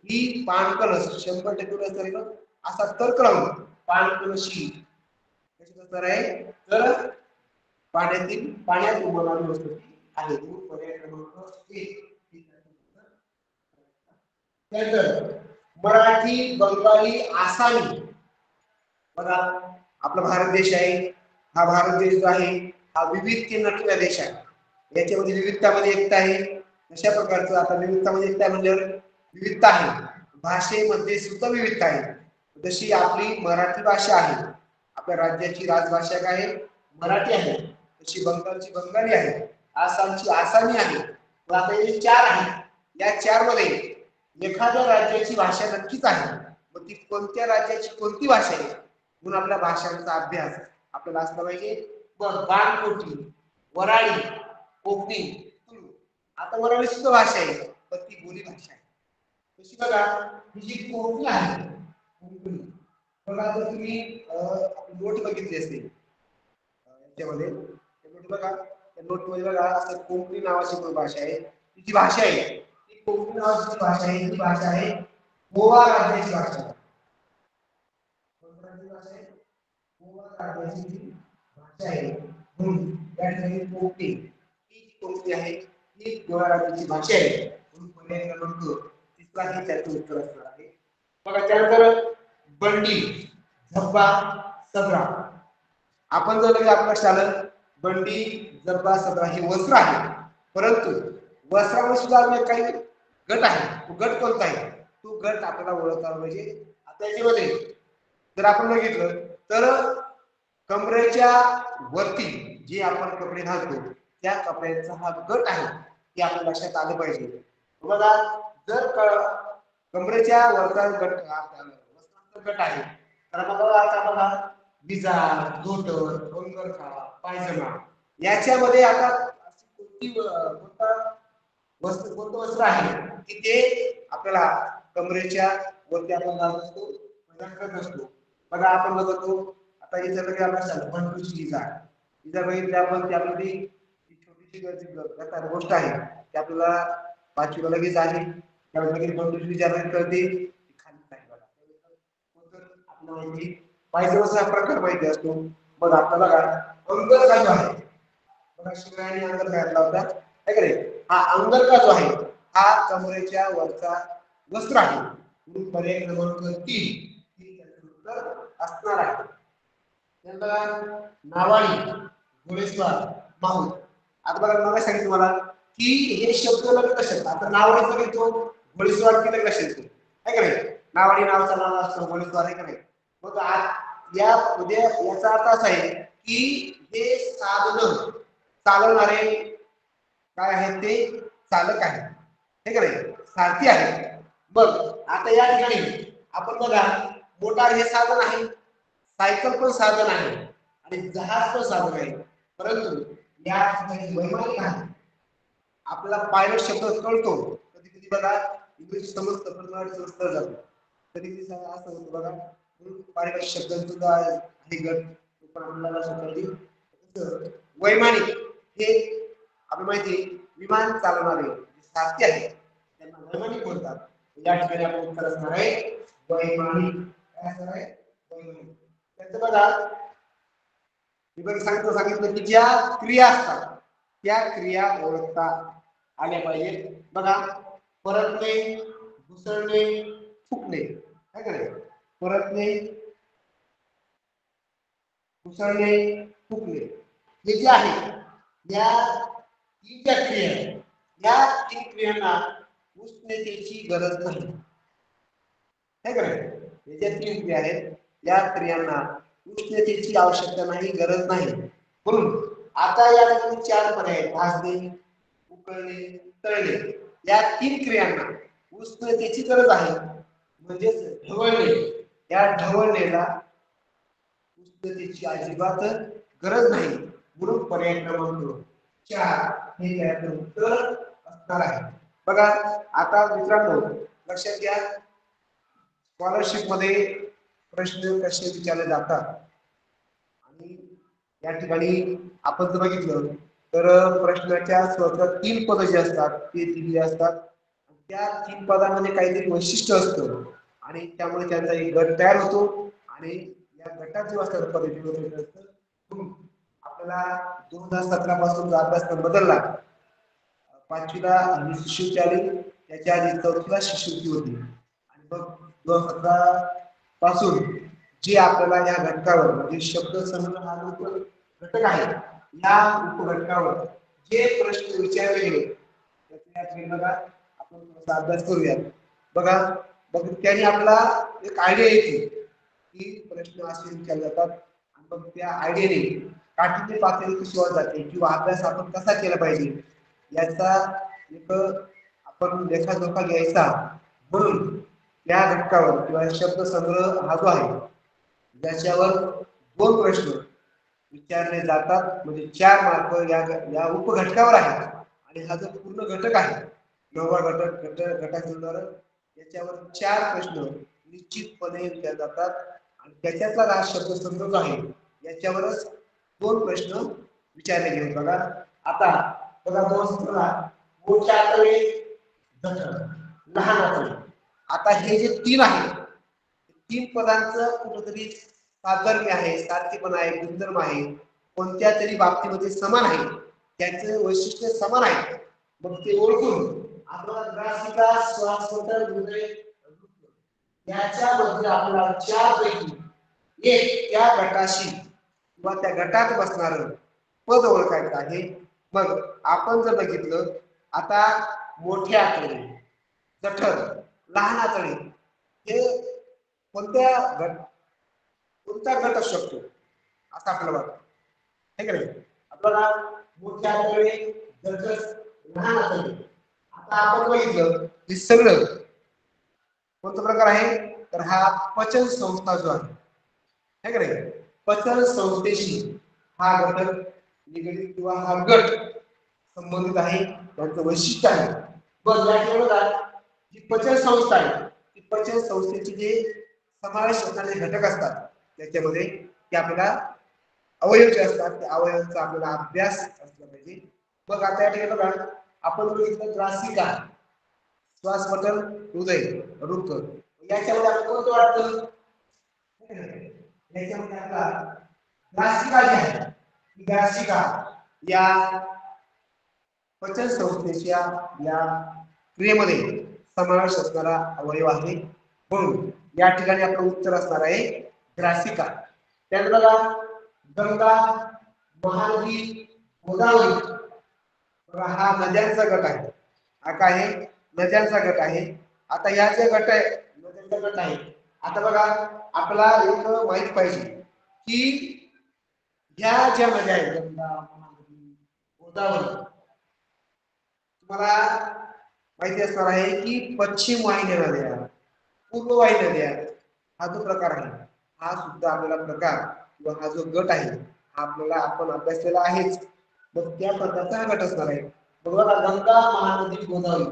ही पानकळस 100% असा तर्क लावून पानकळशी कशी असणार आहे तर पाण्यात उमरणारी वनस्पती आहे. पर्याय क्रमांक 1. त्यानंतर मराठी, बंगाली, आसामी. बघा आपला भारत देश आहे, हा भारत देश जो आहे हा विविधतेने नटलेला देश आहे. याच्यामध्ये विविधतामध्ये एकता आहे. अशा प्रकारचं आता विविधतामध्ये एकता म्हणजे विविधता आहे. भाषेमध्ये सुद्धा विविधता आहे. जशी आपली मराठी भाषा आहे, आपल्या राज्याची राजभाषा काय आहे मराठी आहे, तशी बंगालची बंगाली आहे, आसामची आसामी आहे. आता हे चार आहेत, या चार मध्ये एखाद्या राज्याची भाषा नक्कीच आहे. मग ती कोणत्या राज्याची कोणती भाषा आहे म्हणून आपल्या भाषांचा अभ्यास आपल्याला असला पाहिजे. बाणकोटी, वराळी, कोकणी, तुळू. आता वराळी सुद्धा भाषा आहे पण ती बोली भाषा आहे. तशी बघा ही जी कोकणी आहे कोकणी, बघा जर तुम्ही नोट बघितली असतील याच्यामध्ये नोट बघा, त्या नोट मध्ये बघा असं कोकणी नावाची पण भाषा आहे. ती जी भाषा आहे ती कोकणी नावाची भाषा आहे, ही भाषा आहे गोवा राज्याची भाषा आहे. गोवा राज्याची भाषा आहे. म्हणून या ठिकाणी कोकणी ही कोकणी आहे ही गोवा राज्याची भाषा आहे. म्हणून पर्याय क्रमांक 3 हे त्याचं उत्तर असणार आहे. बघा त्यानंतर बंडी, झब्बा, सदरा. आपण जर आपल्या आलं बंडी, झब्बा, सदरा हे वस्त्र आहे. परंतु वस्त्रामध्ये सुद्धा काही गट आहे. तो गट कोणता आहे तो गट आपल्याला ओळखायला पाहिजे. आता याच्यामध्ये जर आपण बघितलं तर कमरेच्या वरती जे आपण कपडे घालतो त्या कपड्यांचा हा गट आहे हे आपल्या लक्षात आलं पाहिजे. बघा जर कमरेच्या वरचा गट वस्त्रांचा गट आहे तर बघा आता बघा विजार, धोतर, अंगरखा, पायजमा याच्यामध्ये आता कोणतं वस्त्र आहे की ते आपल्याला कमरेच्या वरती आपण घालत असतो करत असतो. बघा आपण बघतो आता इथं लगे आपल्याला बंधूची इजा बघितली आपण त्यामध्ये छोटीशी गोष्ट आहे की आपल्याला पाचवीला लगेच आली त्यावेळेस लगेच बंधूची विचार करते खाली नाही बघा आपल्याला माहिती पायजमाचा प्रकार माहिती असतो. मग आपल्याला अंगरखा जो आहे बघा शिवरायांनी अंगरखा घातला होता है का नाही. हा अंगरखा जो आहे हा कमरेच्या वरचा वस्त्र आहे. म्हणून पर्याय क्रमांक 3 असणार आहे. त्यानंतर नावाडी, घोडेस्वार, माहूर. आता बघा मला सांगितलं मला की हे शब्द लगेच कसे आहेत. आता नावाडीचा घेतो घोडेस्वार केलं कसे येतो है का नाही. नावाडी नावाचा नाव असतो घोडेस्वार आहे का नाही. मग या उद्या याचा अर्थ असा आहे की हे साधन चालवणारे काय आहेत ते चालक आहेत हे का नाही सारथी आहे. मग आता या ठिकाणी आपण बघा मोटार हे साधन आहे, सायकल पण साधन आहे आणि जहाज पण साधन आहे. परंतु या ठिकाणी वैमानिक आहे. आपल्याला पायलट शब्द कळतो कधी कधी बघा इंग्लिश समजतं पण मराठी समजतं जातं कधी कधी असं होतं बघा पायलट शब्द सुद्धा हे गट पण आपल्याला शब्द वैमानिक हे आपली माहिती विमान चालवणारे सारथी आहे त्यांना वैमानिक बोलतात. या ठिकाणी आपण उत्तर असणार आहे वैमानिक. काय असणार आहे वैमानिक. त्याचं बघा मी सांगितलं की ज्या क्रिया असतात त्या क्रिया ओळखता आल्या पाहिजे. बघा परतणे, घुसळणे, फुकणे काय करे परतणे, घुसळणे, फुकणे हे जे आहे या तीन ज्या क्रिया या तीन क्रियांना उष्णतेची गरज नाही है का नाही. हे ज्या तीन क्रिया आहेत या क्रियांना उष्णतेची आवश्यकता नाही गरज नाही. म्हणून आता या ठिकाणी चार पर्याय आहेत भाजणे, उकळणे, तळणे. या तीन क्रियांना उष्णतेची गरज आहे म्हणजेच ढवळणे. या ढवळणेला उष्णतेची अजिबात गरज नाही. म्हणून पर्याय क्रमांक 4 हे त्याचं उत्तर असणार आहे. बघा आता मित्रांनो लक्षात घ्या स्कॉलरशिप मध्ये प्रश्न कसे विचारले जातात आणि या ठिकाणी आपण जर बघितलं तर प्रश्नाच्या स्वतः 3 पद जे असतात ते दिलेले असतात. त्या 3 पदामध्ये काहीतरी वैशिष्ट्य असतं आणि त्यामुळे त्यांचा एक गट तयार होतो आणि या गटात जो असतात पद दिलेलं असतं. आपल्याला 2017 पासून अभ्यासक्रम बदलला. 5वीला शिष्यवृत्ती आली त्याच्या आधी 4थीला शिष्यवृत्ती होती आणि मग 2017 पासून जे आपल्याला या घटकावर म्हणजे शब्द संग्रह हा घटक आहे या उपघटकावर जे प्रश्न विचारले गेले त्याच्या आपण थोडासा अभ्यास करूया. बघा त्याने आपल्याला एक आयडिया येते की प्रश्न असे विचारले जातात आणि मग त्या आयडियाने काठीने पातळी कशी वर जाते किंवा अभ्यास आपण कसा केला पाहिजे याचा एक आपण लेखाजोखा घ्यायचा. म्हणून या घटकावर किंवा शब्द संग्रह हा जो आहे ज्याच्यावर 2 प्रश्न विचारले जातात म्हणजे 4 मार्क या उपघटकावर आहेत आणि हा जो पूर्ण घटक आहे 9वा घटक याच्यावर 4 प्रश्न निश्चितपणे विचारले जातात आणि त्याच्यातला हा शब्द संग्रह आहे याच्यावरच 2 प्रश्न विचारले गेले. बघा आता बघा 2 मोठ्या आतळे लहान आतळे. आता हे जे 3 आहे 3 पदांचं कुठेतरी साधर्म्य आहे, सारखेपणा आहे, गुणधर्म आहे, कोणत्या तरी बाबतीमध्ये समान आहे, त्याचे वैशिष्ट्य समान आहे. मग ते ओळखून आपल्याला ग्रासिका श्वासपटल हृदय याच्यामध्ये आपल्याला 4 पैकी एक त्या गटाशी किंवा त्या गटात बसणार पद ओळखायचं आहे. मग आपण जर बघितलं आता मोठे आतडे, जठर, लहान आतडे हे कोणता गट असू शकतो. असं आपल्याला वाटतं, हे का नाही? आपल्याला मोठ्या आतडे जसं लहान आतडे. आता आपण बघितलं हे सगळं कोणता प्रकार आहे, तर हा पचन संस्था जो आहे, है का नाही? पचन संस्थेशी हा घटक निगडीत किंवा हा गट संबंधित आहे, त्याचं वैशिष्ट्य आहे. बघ या ठिकाणी बघा, जी पचन संस्था आहे ती पचन संस्थेचे जे समावेश असणारे घटक असतात त्याच्यामध्ये ते आपल्याला अवयव जे असतात त्या अवयवांचा आपल्याला अभ्यास असला पाहिजे. बघ आता या ठिकाणी बघा, आपण बघितलं ग्रासिका, श्वासपटल, हृदय, वृक्क. याच्यामध्ये आपल्याला कोणतं वाटतं? याच्यामध्ये आपला ग्रासिका जी आहे, ग्रासिका या पचन संस्थेच्या या क्रियेमध्ये समावेश असणारा अवयव आहे, म्हणून या ठिकाणी आपलं उत्तर असणार आहे ग्रासिका. त्यानंतर बघा गंगा, महानदी, गोदावरी, बघा हा नद्यांचा गट आहे. हा काय आहे? नद्यांचा गट आहे. आता ह्या जे गट आहे नद्यांचा गट आहे, आता बघा आपल्याला एक माहित पाहिजे की ह्या ज्या नद्या आहेत गंगा, महानदी, गोदावरी, तुम्हाला माहिती असणार आहे की पश्चिम वाहिन्या नद्या, पूर्व वाहिन्या नद्या, हा जो प्रकार आहे हा सुद्धा आपल्याला प्रकार किंवा हा जो गट आहे हा आपल्याला आपण अभ्यासलेला आहेच. मग त्या प्रकारचा हा गट असणार आहे. बघा गंगा, महानदी, गोदावरी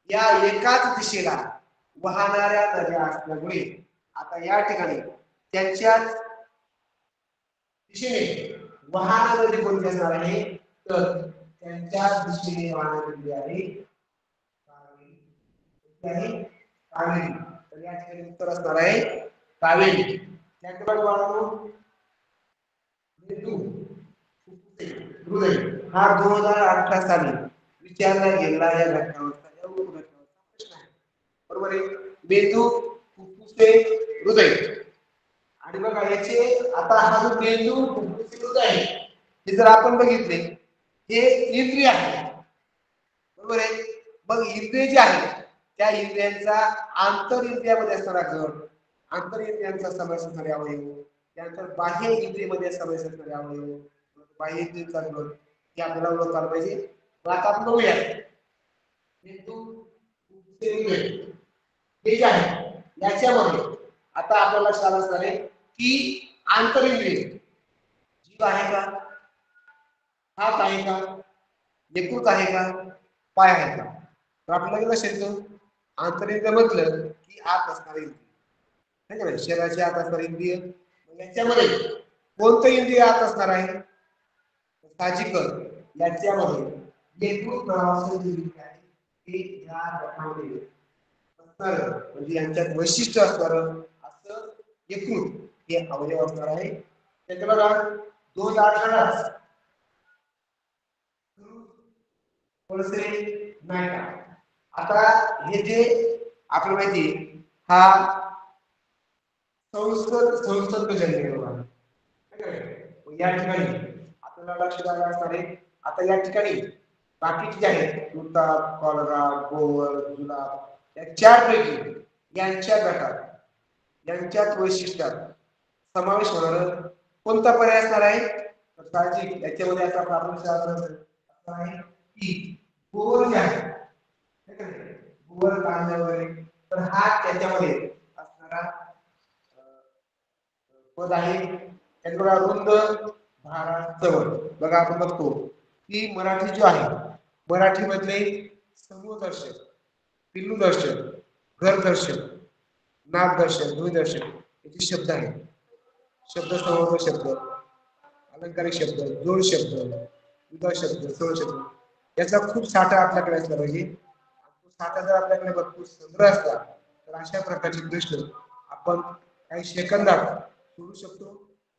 या एकाच दिशेला वाहणाऱ्या नद्या असल्यामुळे आता या ठिकाणी त्यांच्याच दिशेने वाहणारी नदी कोणती असणार आहे, तर त्यांच्याच दिशेने वाहणारी नदी आहे कावेरी. तर या ठिकाणी उत्तर असणार आहे कावेरी. त्यानंतर मेंदू, हृदय हा 2018 साली विचारला गेलेला या घटनावरचा प्रश्न आहे, बरोबर आहे? मेंदू, फुफ्फुसे, हृदय. आणि बघा याचे आता हा जो मेंदू, फुफ्फुसे, हृदय आहे हे जर आपण बघितले हे इंद्रिय आहे, बरोबर आहे? मग इंद्रिय जे आहे त्या इंद्रियांचा आंतर इंद्रियामध्ये असणारा गट, आंतर इंद्रियांचा समावेश असणारे अवयव, त्यानंतर बाह्य इंद्रियामध्ये समावेश असणारे अवयव, बाह्य इंद्रियांचा गट हे आपल्याला ओळखायला पाहिजे. मग आता आपण बघूया मेंदू, फुफ्फुसे, हृदय हे जे आहे याच्यामध्ये आता आपल्याला लक्षात असणार आहे की आंतर इंद्रिय जीभ आहे का, हात आहे का, यकृत आहे का, पाय आहे का? तर आपल्याला लक्षात येतं आंतरिक म्हटलं की आत असणारे इंद्रिय, शरीराच्या आत असणारे इंद्रिय. याच्यामध्ये कोणतं इंद्रिय आत असणार आहे? साहजिकच याच्यामध्ये यकृत नावाचं इंद्रिय आहे ते या गटामध्ये असणार, म्हणजे यांच्यात वैशिष्ट्य असणार असं यकृत हे अवयव असणार आहे. त्याच्या बघा 2018 नाही का. आता हे जे आपल्याला माहिती हा संसर्गजन्य रोग आहे, या ठिकाणी आपल्याला लक्ष द्यायला असणार आहे. आता या ठिकाणी बाकीचे जे आहेत ताप, कॉलरा, गोवर, जुलाब या चारपैकी यांच्या गटात यांच्यात वैशिष्ट्यात समावेश होणार कोणता पर्याय असणार आहे? तर साहजिक याच्यामध्ये आता प्राथमिक असणार आहे की गोवर जे आहे गोवर कांदा वगैरे, तर हा त्याच्यामध्ये असणारा पद आहे. त्याच्यावर रुंद भारा चवळ. बघा आपण बघतो की मराठी जो आहे मराठी मधले समूहदर्शक, पिल्लूदर्शक, घरदर्शक, नागदर्शक, ध्वनिदर्शक याचे शब्द आहेत. शब्द समूह शब्द, अलंकारिक शब्द, जोड शब्द, उदा शब्द, सरळ शब्द याचा खूप साठा आपल्याकडे असला पाहिजे. साठा जर आपल्याकडे भरपूर संग्रह असला तर अशा प्रकारचे प्रश्न आपण काही सेकंदात सोडू शकतो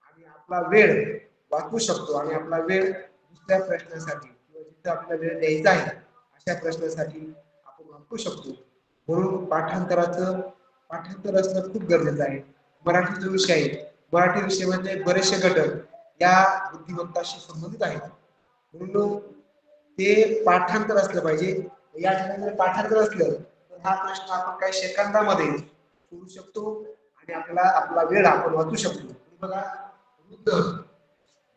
आणि आपला वेळ वाचवू शकतो आणि आपला वेळ दुसऱ्या प्रश्नासाठी किंवा जिथे आपल्याला वेळ द्यायचा आहे अशा प्रश्नासाठी आपण वापरू शकतो. म्हणून पाठांतर असणं खूप गरजेचं आहे. मराठी जो विषय आहे मराठी विषयामध्ये बरेचसे घटक या बुद्धिमत्ताशी संबंधित आहेत, म्हणून ते पाठांतर असलं पाहिजे. या ठिकाणी पाठांतर असलं तर हा प्रश्न आपण काही सेकंदामध्ये सोडू शकतो आणि आपला वेळ आपण वाचू शकतो. बघा वृद्ध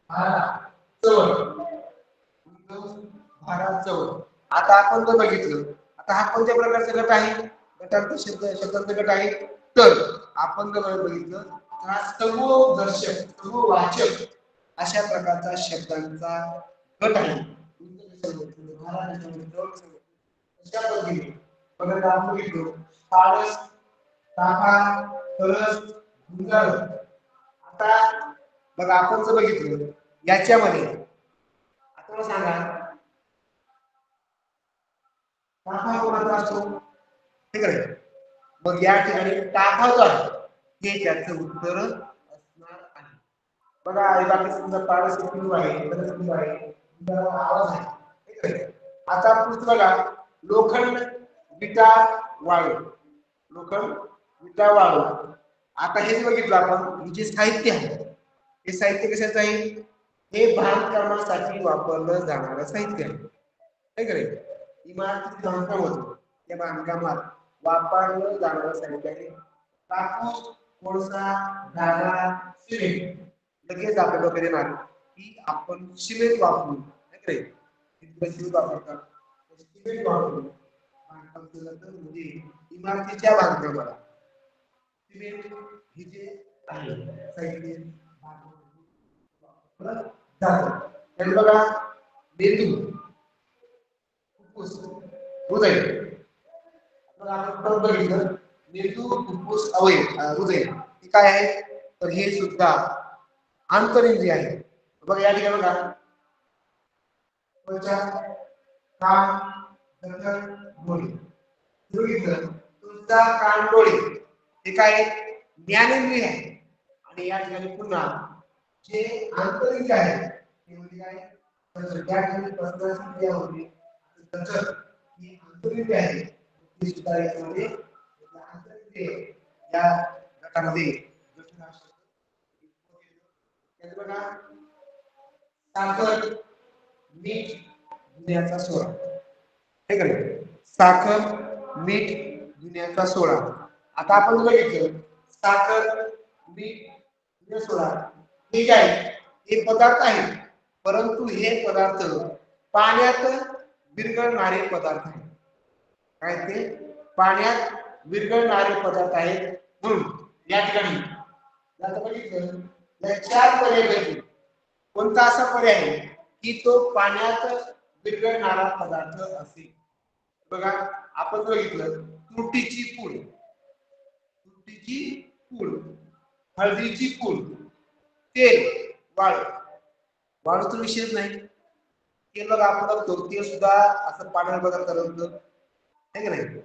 भारा चवळ भारा चवळ. आता आपण जर बघितलं, आता हा कोणत्या प्रकारचा गट आहे? गटांचा शब्दांचा गट आहे. तर आपण जर बघितलं तर हा समूहदर्शक समूहवाचक अशा प्रकारचा शब्दांचा गट आहे. अशा पद्धतीने बघा आपण घेतो पारस, तापा, कळस, गुंजाळ. आता बघा आपण जर बघितलं याच्यामध्ये आता मला सांगा तापा कोणाचा असतो? ठीक आहे. मग या ठिकाणी तापा जो आहे हे त्याचं उत्तर असणार आहे. बघा बाकी समजा पारस पिंडू आहे, कळस पिंडू आहे, गुंजाळ आवाज आहे. ठीक आहे. आता पुढचं बघा लोखंड, विटा, वाळू. लोखंड, विटा, वाळू. आता हेच बघितलं आपण, हे जे साहित्य आहे हे साहित्य कशाचं आहे? हे बांधकामासाठी वापरलं जाणारं साहित्य आहे. काय करे इमारतीत बांधकाम होतं, त्या बांधकामात वापरलं जाणारं साहित्य आहे. कापूस, कोळसा, धागा, सिमेंट. लगेच आपल्या डोक्यात येणार की आपण सिमेंट वापरू. काय करे सिमेंट वापरतात. सिमेंट वापरू बांधकाम केलं तर म्हणजे इमारतीच्या बांधकामाला सिमेंट हे जे आहे साहित्य जातं. बघा मेंदू, फुफ्फुस, हृदय. आपण परत बघितलं मेंदू, फुफ्फुस, हृदय हे काय आहे? तर हे सुद्धा आंतरिंद्रिय आहे. बघा या ठिकाणी बघा त्वचा, कान, नजर, डोळे. बघितलं तुमचा कान, डोळे हे काय ज्ञानेंद्रिय आहे. आणि या ठिकाणी पुन्हा जे आंतरिक आहे ते म्हणजे काय? तर त्या ठिकाणी प्रसन्न क्रिया होते. नजर ही आंतरिक आहे. ती सुद्धा यामध्ये आंतरिक या गटामध्ये घटना असतात. त्यात बघा साखर, मीठ, दुधाचा सोडा. हे करे साखर, मीठ, दुधाचा सोडा. आता आपण बघितलं साखर, मीठ, दुधाचा सोडा हे काय हे पदार्थ आहेत, परंतु हे पदार्थ पाण्यात विरघळणारे पदार्थ आहेत. काय ते पाण्यात विरघळणारे पदार्थ आहेत. म्हणून या ठिकाणी आता बघितलं या चार पर्यायापैकी कोणता असा पर्याय आहे की तो पाण्यात विरघळणारा पदार्थ असेल? बघा आपण बघितलं तुरटीची पूड, तुरटीची पूड, हळदीची पूड, तेल, वाळू. वाळूचा विषयच नाही. तेल बघा आपण बघतो तेल सुद्धा असं पाण्यात पदार्थ बनवतं है की नाही.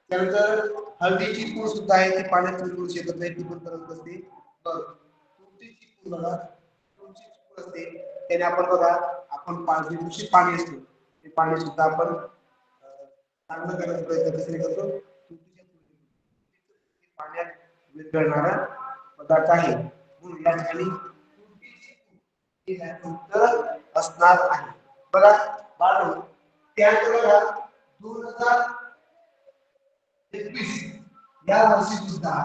त्यानंतर हळदीची पूड सुद्धा आहे ती पाण्यात विरघळू शकत नाही, ती पण तरंगत असते. तुरटीची पूड बघा तुरटीची पूड असते त्याने आपण बघा आपण दूषित पाणी असतो ते पाणी सुद्धा आपण चांगलं करण्याचा प्रयत्न कसे करतो. तुरटीच्या पूड पाण्यात विरघळणारा पदार्थ आहे. म्हणून या ठिकाणी तुरटीची पूड उत्तर असणार आहे. बघा बाळांनो त्यानंतर बघा 2021 या वर्षी सुद्धा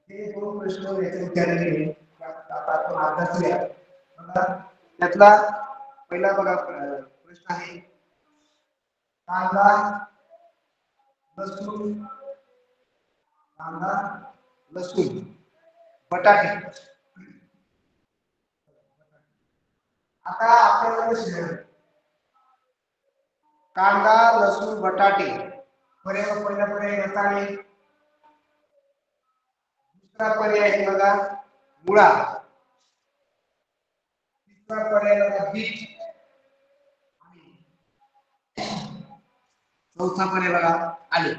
हे दोन प्रश्न विचारले गेले. आता आपण अभ्यास करूया. बघा त्यातला पहिला बघा प्रश्न आहे कांदा, लसूण, कांदा, लसूण, बटाटे. आता आपल्याला प्रश्न कांदा, लसूण, बटाटे पर्याय पहिला पर्याय रताळे, दुसरा पर्याय आहे बघा मुळा, तिसरा पर्याय बघा बीट, चौथा पर्याय बघा आले.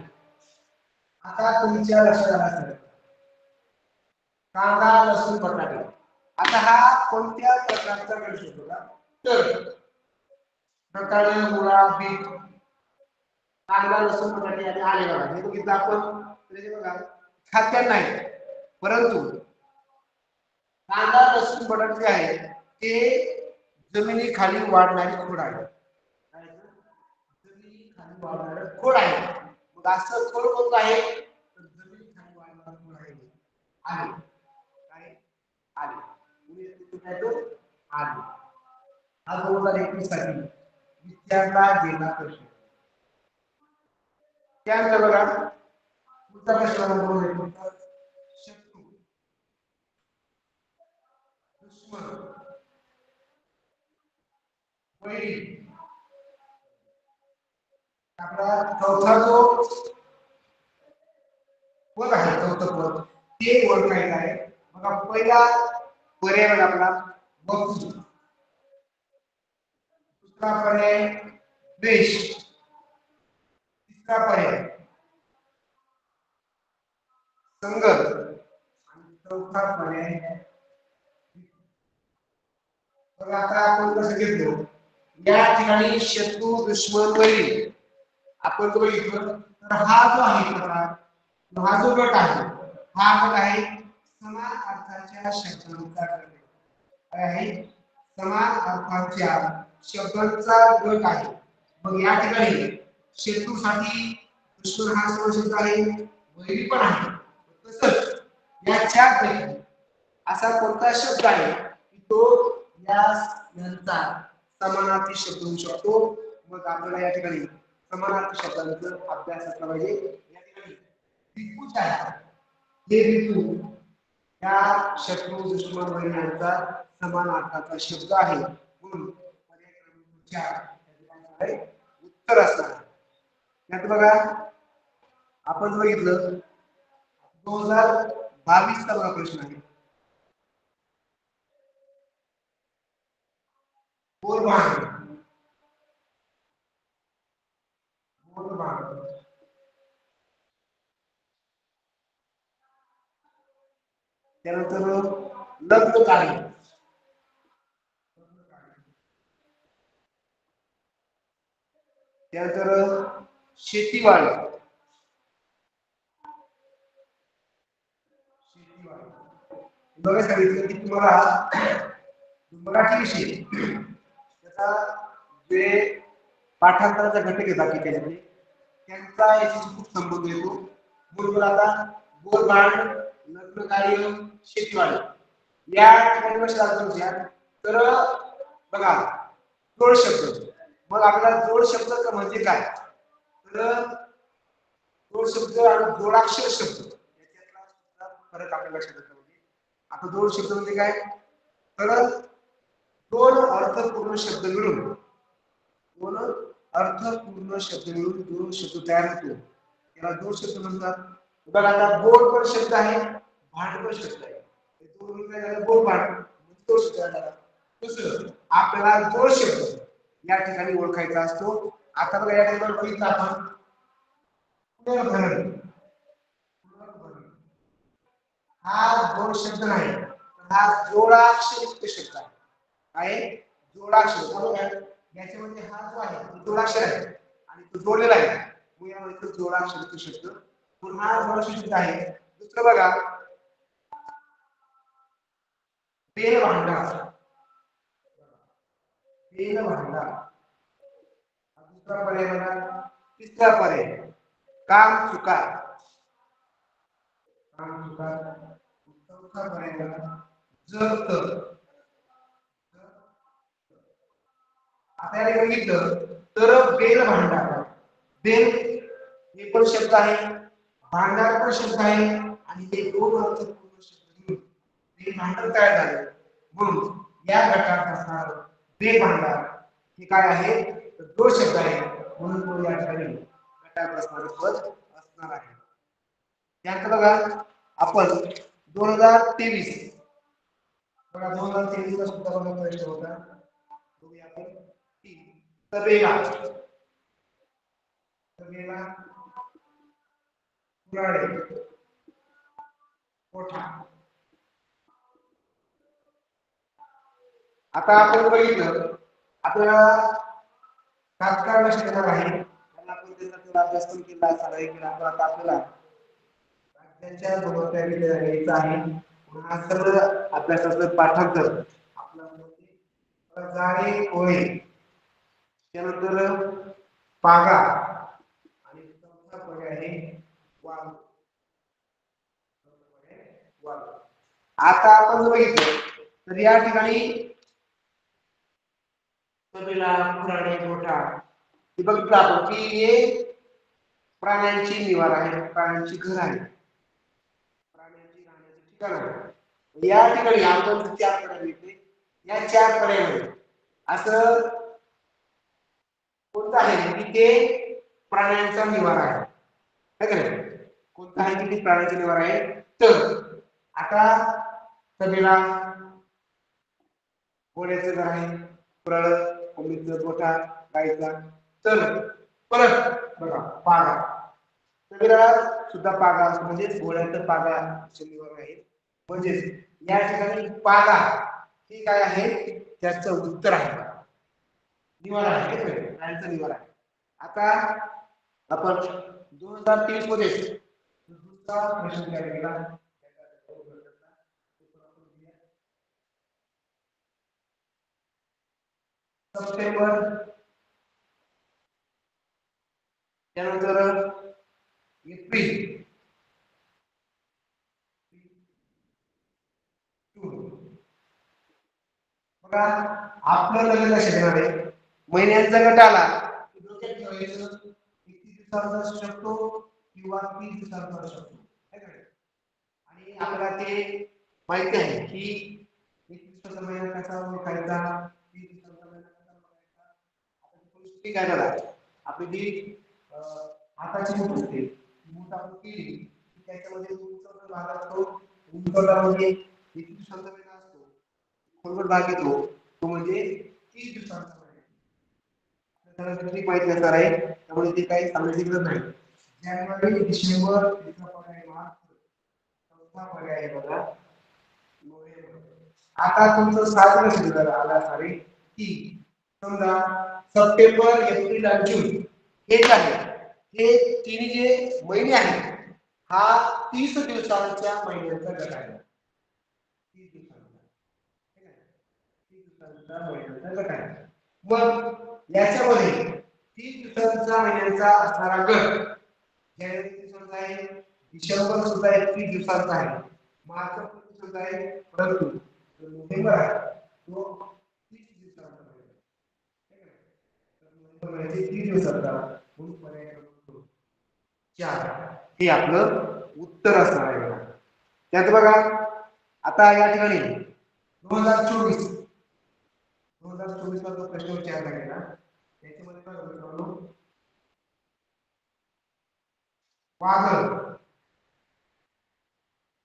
आता तुमच्या लक्षात आलं कांदा, लसूण, बटाटे. आता हा कोणत्या प्रकारचा प्रश्न होता? तर रताळे, मुळा, बीट, कांदा, लसूण, बटाटे आणि आले बघा हे बघितलं आपण. बघा खाद्य नाही, परंतु कांदा, लसूण, बटाटे जे आहे ते जमिनीखाली वाढणारी खोड आहे. जमिनीखाली वाढणारे खोड आहे. मग असं खोड कोणतं आहे? जमिनीखाली वाढणारे खोड आहे. आले काय आले आले. हा 2021 साठी विचारला गेला प्रश्न. त्यानंतर बघा पुढचा प्रश्न नंबर शत्रू दुश्मन वैरी. आपला चौथा जो पद आहे चौथं पद ते ओळखायचं आहे. बघा पहिला पर्याय आपला वस्तू, दुसरा पर्याय द्वेष, तिसरा पर्याय संघर्ष आणि चौथा पर्याय. बघा आता आपण कसं घेतो या ठिकाणी शत्रू दुश्मन वैरी आपण बघितलं तर हा जो आहे प्रकार हा जो गट आहे हा गट आहे समान अर्थाच्या शब्दांचा गट आहे. समान अर्थाच्या शब्दांचा गट आहे. मग या ठिकाणी शत्रूसाठी दुश्मन हा शब्द आहे, वैरी पण आहे. तसंच या चारपैकी असा कोणता शब्द आहे की तो या यांचा समानार्थी शब्द होऊ शकतो. मग आपल्याला या ठिकाणी समानार्थी शब्दांचा अभ्यास असला पाहिजे. या ठिकाणी त्रिभुज आहे. हे ऋतू या शत्रू दुश्मन वैरी यांचा समान अर्थाचा शब्द आहे. म्हणून पर्याय क्रमांक 4 उत्तर असणार आहे. यात बघा आपण बघितलं 2022 चा प्रश्न आहे. त्यानंतर लग्न कार्य, त्यानंतर शेतीवाडी, बघा सांगितलं की तुम्हाला मराठी विषय त्याचा जे पाठांतराचा घटक येतात की त्याच्यामध्ये त्यांचा याच्याशी खूप संबंध येतो. बरोबर आता बोलबाण, लग्न कार्य, शेतीवाडी या ठिकाणी लक्षात घ्या. तर बघा जोड शब्द, मग आपल्याला जोड शब्द म्हणजे काय तर जोड शब्द आणि जोडाक्षर शब्द याच्यातला फरक आपल्याला लक्षात येतो. आता जोड शब्द म्हणजे काय तर दोन अर्थपूर्ण शब्द मिळून दोन शब्द तयार होतो त्याला जोड शब्द म्हणतात. बघा आता बोल पण शब्द आहे, भांड पण शब्द आहे. दोन काय बोल भांड जोड शब्द झाला. तसं आपल्याला जोड शब्द या ठिकाणी ओळखायचा असतो. आता बघा या ठिकाणी बघितलं आपण पुनर्भरण, हा जोड शब्द नाही, हा जोडाक्षर शब्द आहे. आहे जोडाक्षर बरोबर. याच्यामध्ये हा जो आहे तो जोडाक्षर आहे आणि तो जोडलेला आहे. मग यामध्ये जोडाक्षर शब्द पुन्हा जोडाक्षर शब्द आहे. दुसरं बघा बेल भांडा, बेल भांडा. दुसरा पर्याय बघा, तिसरा पर्याय काम चुका, काम चुका. चौथा पर्याय बघा जप्त. आता याला बघितलं तर बेल भांडार, बेल हे पण शब्द आहे, भांडार पण शब्द आहे आणि हे दोन अर्थपूर्ण शब्द मिळून बेल भांडार तयार झाले. म्हणून या गटात असणार बेल भांडार हे काय आहे तर दोन शब्द आहे. म्हणून तो या ठिकाणी गटात असणारे पद असणार आहे. त्यानंतर बघा आपण 2023 बघा 2023 चा सुद्धा बघा प्रश्न होता. बघूया आपण तबेला, तबेला, कुऱ्हाडी, कोठा. आता आपण बघितलं आपल्याला तात्काळ लक्ष देणार आहे. आपण त्याचा अभ्यास पण केला सराई केला. आता आपल्याला राज्याच्या गुणवत्ता घ्यायचा आहे. हा सर्व अभ्यासाचं पाठांतर आपल्याला जाणे होय. त्यानंतर पागा आणि चौथा पर्याय आहे वाल. आता आपण बघितलं तर या ठिकाणी तबेला, खुराडे, गोठा हे बघितलं आपण की हे प्राण्यांची निवार आहे, प्राण्यांची घर आहे, प्राण्यांची राहण्याचे ठिकाण आहे. या ठिकाणी आपण चार पर्याय घेतले. या चार पर्यायामध्ये असं कोणतं आहे की ते प्राण्यांचा निवारा आहे, है का नाही? कोणतं आहे की ते प्राण्यांचा निवारा आहे? तर आता तबेला घोड्याचं घर आहे, खुराड कोंबडीचं गोठा, गाईचा. तर परत बघा पागा, तबेला सुद्धा पागा म्हणजे घोड्याचं पागा निवारा आहे. म्हणजे या ठिकाणी पागा हे काय आहे? त्याचं उत्तर आहे, निवारा आहे, प्राण्यांचा निवारा आहे. आता आपण 2023 मध्ये दुसरा प्रश्न तयार केला. सप्टेंबर त्यानंतर एप्रिल बघा आपलं लग्न लक्षात येणार आहे. महिन्यांचा गट आला की डोक्यात ठेवायचं 31 दिवसाचा असू शकतो किंवा 30 दिवसाचा असू शकतो, है का नाही? आणि आपल्याला ते माहिती आहे की 31 दिवसाचा महिना कसा ओळखायचा, 30 दिवसाचा महिना कसा ओळखायचा. आता परिस्थिती काय झाला, आपली जी हाताची मूठ असते, मूठ आपण केली त्याच्यामध्ये उंचवटा भाग असतो, उंचवटामध्ये 31 दिवसाचा महिना असतो, खोलवर भाग येतो तो म्हणजे 30 दिवसांचा महिना. आपल्याला किती माहिती असणार आहे, त्यामुळे ते काही सांगण्याची गरज नाही. जानेवारी, डिसेंबर, तिसरा पर्याय मार्च, चौथा पर्याय बघा नोव्हेंबर. आता तुमचं साधन शिल्लक आला असणार आहे की समजा सप्टेंबर, एप्रिल आणि जून हे आहे, हे तिन्ही जे महिने आहेत हा 30 दिवसांच्या महिन्यांचा गट आहे. 30 दिवसांचा, ठीक आहे, 30 दिवसांचा महिन्यांचा गट आहे. मग याच्यामध्ये 30 दिवसांचा महिन्यांचा असणारा गट जानेवारी दिवसांचा आहे, डिसेंबर सुद्धा 31 दिवसांचा आहे, मार्च सुद्धा आहे, परंतु नोव्हेंबर आहे तो 30 दिवसांचा आहे, ठीक आहे. तर नोव्हेंबर 30 दिवसांचा म्हणून पर्याय क्रमांक 4 हे आपलं उत्तर असणार आहे. त्यात बघा आता या ठिकाणी 2024 चा जो प्रश्न विचारला गेला त्याच्यामध्ये काय मित्रांनो, वादळ,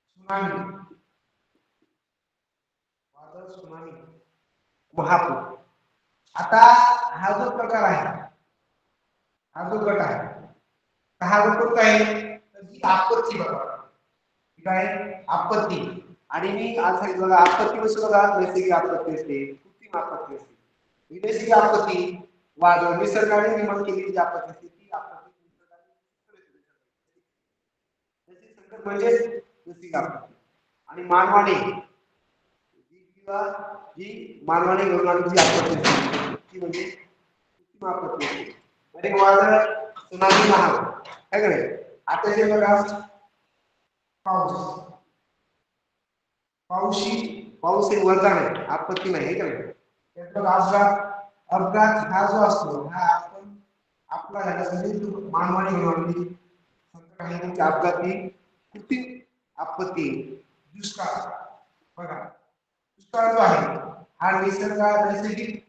सुनामी, वादळ, सुनामी, महापूर. आता हा जो प्रकार आहे, हा जो गट आहे, हा गट कोणता आहे? तर ही आपत्ती बघा, काय आपत्ती. आणि मी आज सांगितलं बघा आपत्ती म्हणजे बघा नैसर्गिक आपत्ती असते, कृत्रिम आपत्ती असते. नैसर्गिक आपत्ती वादळ, निसर्गाने निर्माण केलेली जी आपत्ती असते ती आपत्ती संकट म्हणजे नैसर्गिक आपत्ती. आणि मानवाने किंवा जी मानवाने घडवून आणलेली जी आपत्ती असते ती म्हणजे कृत्रिम आपत्ती असते. म्हणजे वादळ, सुनामी, महापूर, है का नाही? आता जे बघा पाऊस, पाऊस हे वरदान आहे, आपत्ती नाही, का नाही? त्यात अपघात हा जो असतो हा आपण आपला ह्याच्यासाठी मानवाने बनवलेली संकट आहे, त्यांची अपघाती कृत्रिम आपत्ती. दुष्काळ बघा, दुष्काळ जो आहे हा नैसर्गिक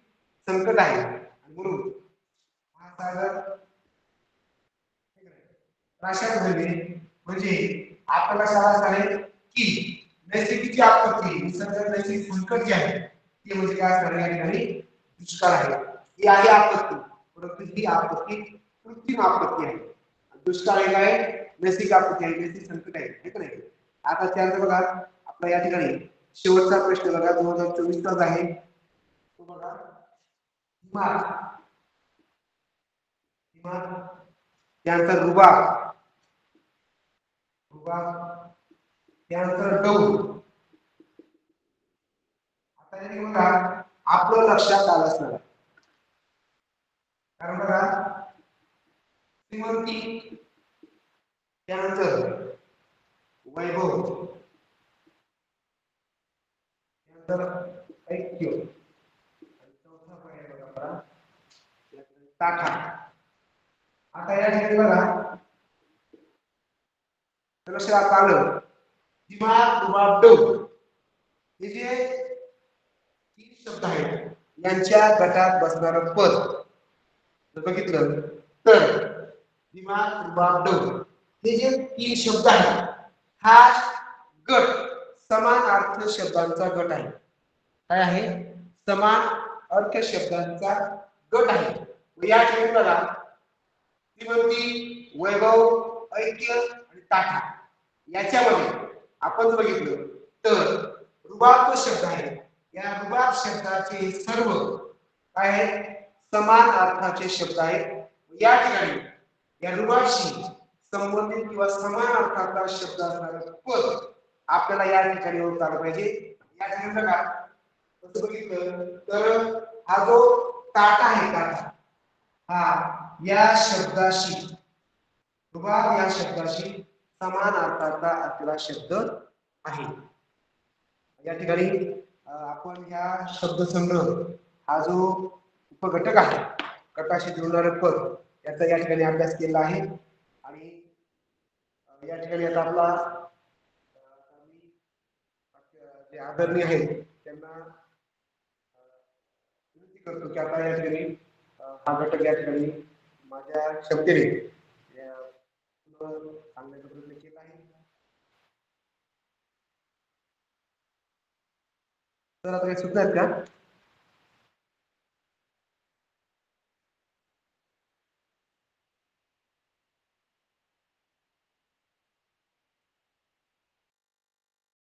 संकट आहे, म्हणून महासागर राशात झाले. म्हणजे आपल्याला लक्षात असणार की नैसर्गिक आपत्ती, नैसर्गिक संकट जे आहे ते म्हणजे काय असणार या ठिकाणी दुष्काळ आहे. ही आहे आपत्ती, परंतु ही आपत्ती कृत्रिम आपत्ती आहे. दुष्काळ हे काय नैसर्गिक आपत्ती आहे, नैसर्गिक संकट आहे, हे नाही. आता त्यानंतर बघा आपला या ठिकाणी शेवटचा प्रश्न बघा 2024 चा आहे तो बघा हिमाल, त्यानंतर रुबाब, त्यानंतर डौल. आता हे बघा आपलं लक्षात आलं असणार, कारण बघा श्रीमंती, त्यानंतर वैभव, त्यानंतर ऐक्य, चौथा पर्याय बघा ताठा. आता या ठिकाणी बघा लक्षात आलं दिमाग रुबाब डोल हे जे तीन शब्द आहेत यांच्या गटात बसणारं पद जर बघितलं तर दिमाग रुबाब डोल हे जे तीन शब्द आहेत हा गट समान अर्थ शब्दांचा गट आहे. काय आहे? समान अर्थ शब्दांचा गट आहे. या ठिकाणी बघा श्रीमंती, वैभव, ऐक्य आणि ताठा याच्यामध्ये आपण बघितलं तर रुबाब शब्द आहे. या रुबाब शब्दाचे सर्व काय आहेत? समान अर्थाचे शब्द आहेत. या ठिकाणी या रुबाबशी संबंधित किंवा समान अर्थाचा शब्द असणारं पद आपल्याला या ठिकाणी ओळखता आलं पाहिजे. या ठिकाणी बघा कसं बघितलं तर हा जो ताठा आहे ताठा हा या शब्दाशी रुबाब या शब्दाशी समान अर्थाचा असलेला शब्द आहे. या ठिकाणी आपण ह्या शब्दसंग्रह हा जो उपघटक आहे गटाशी जुळणारे पद याचा या ठिकाणी अभ्यास केला आहे. आणि या ठिकाणी आता आपला जे आदरणीय आहेत त्यांना विनंती करतो की आता या ठिकाणी हा घटक या ठिकाणी माझ्या क्षमतेने सांगण्याचा प्रयत्न केला आहे. तर आता काही सुचत का?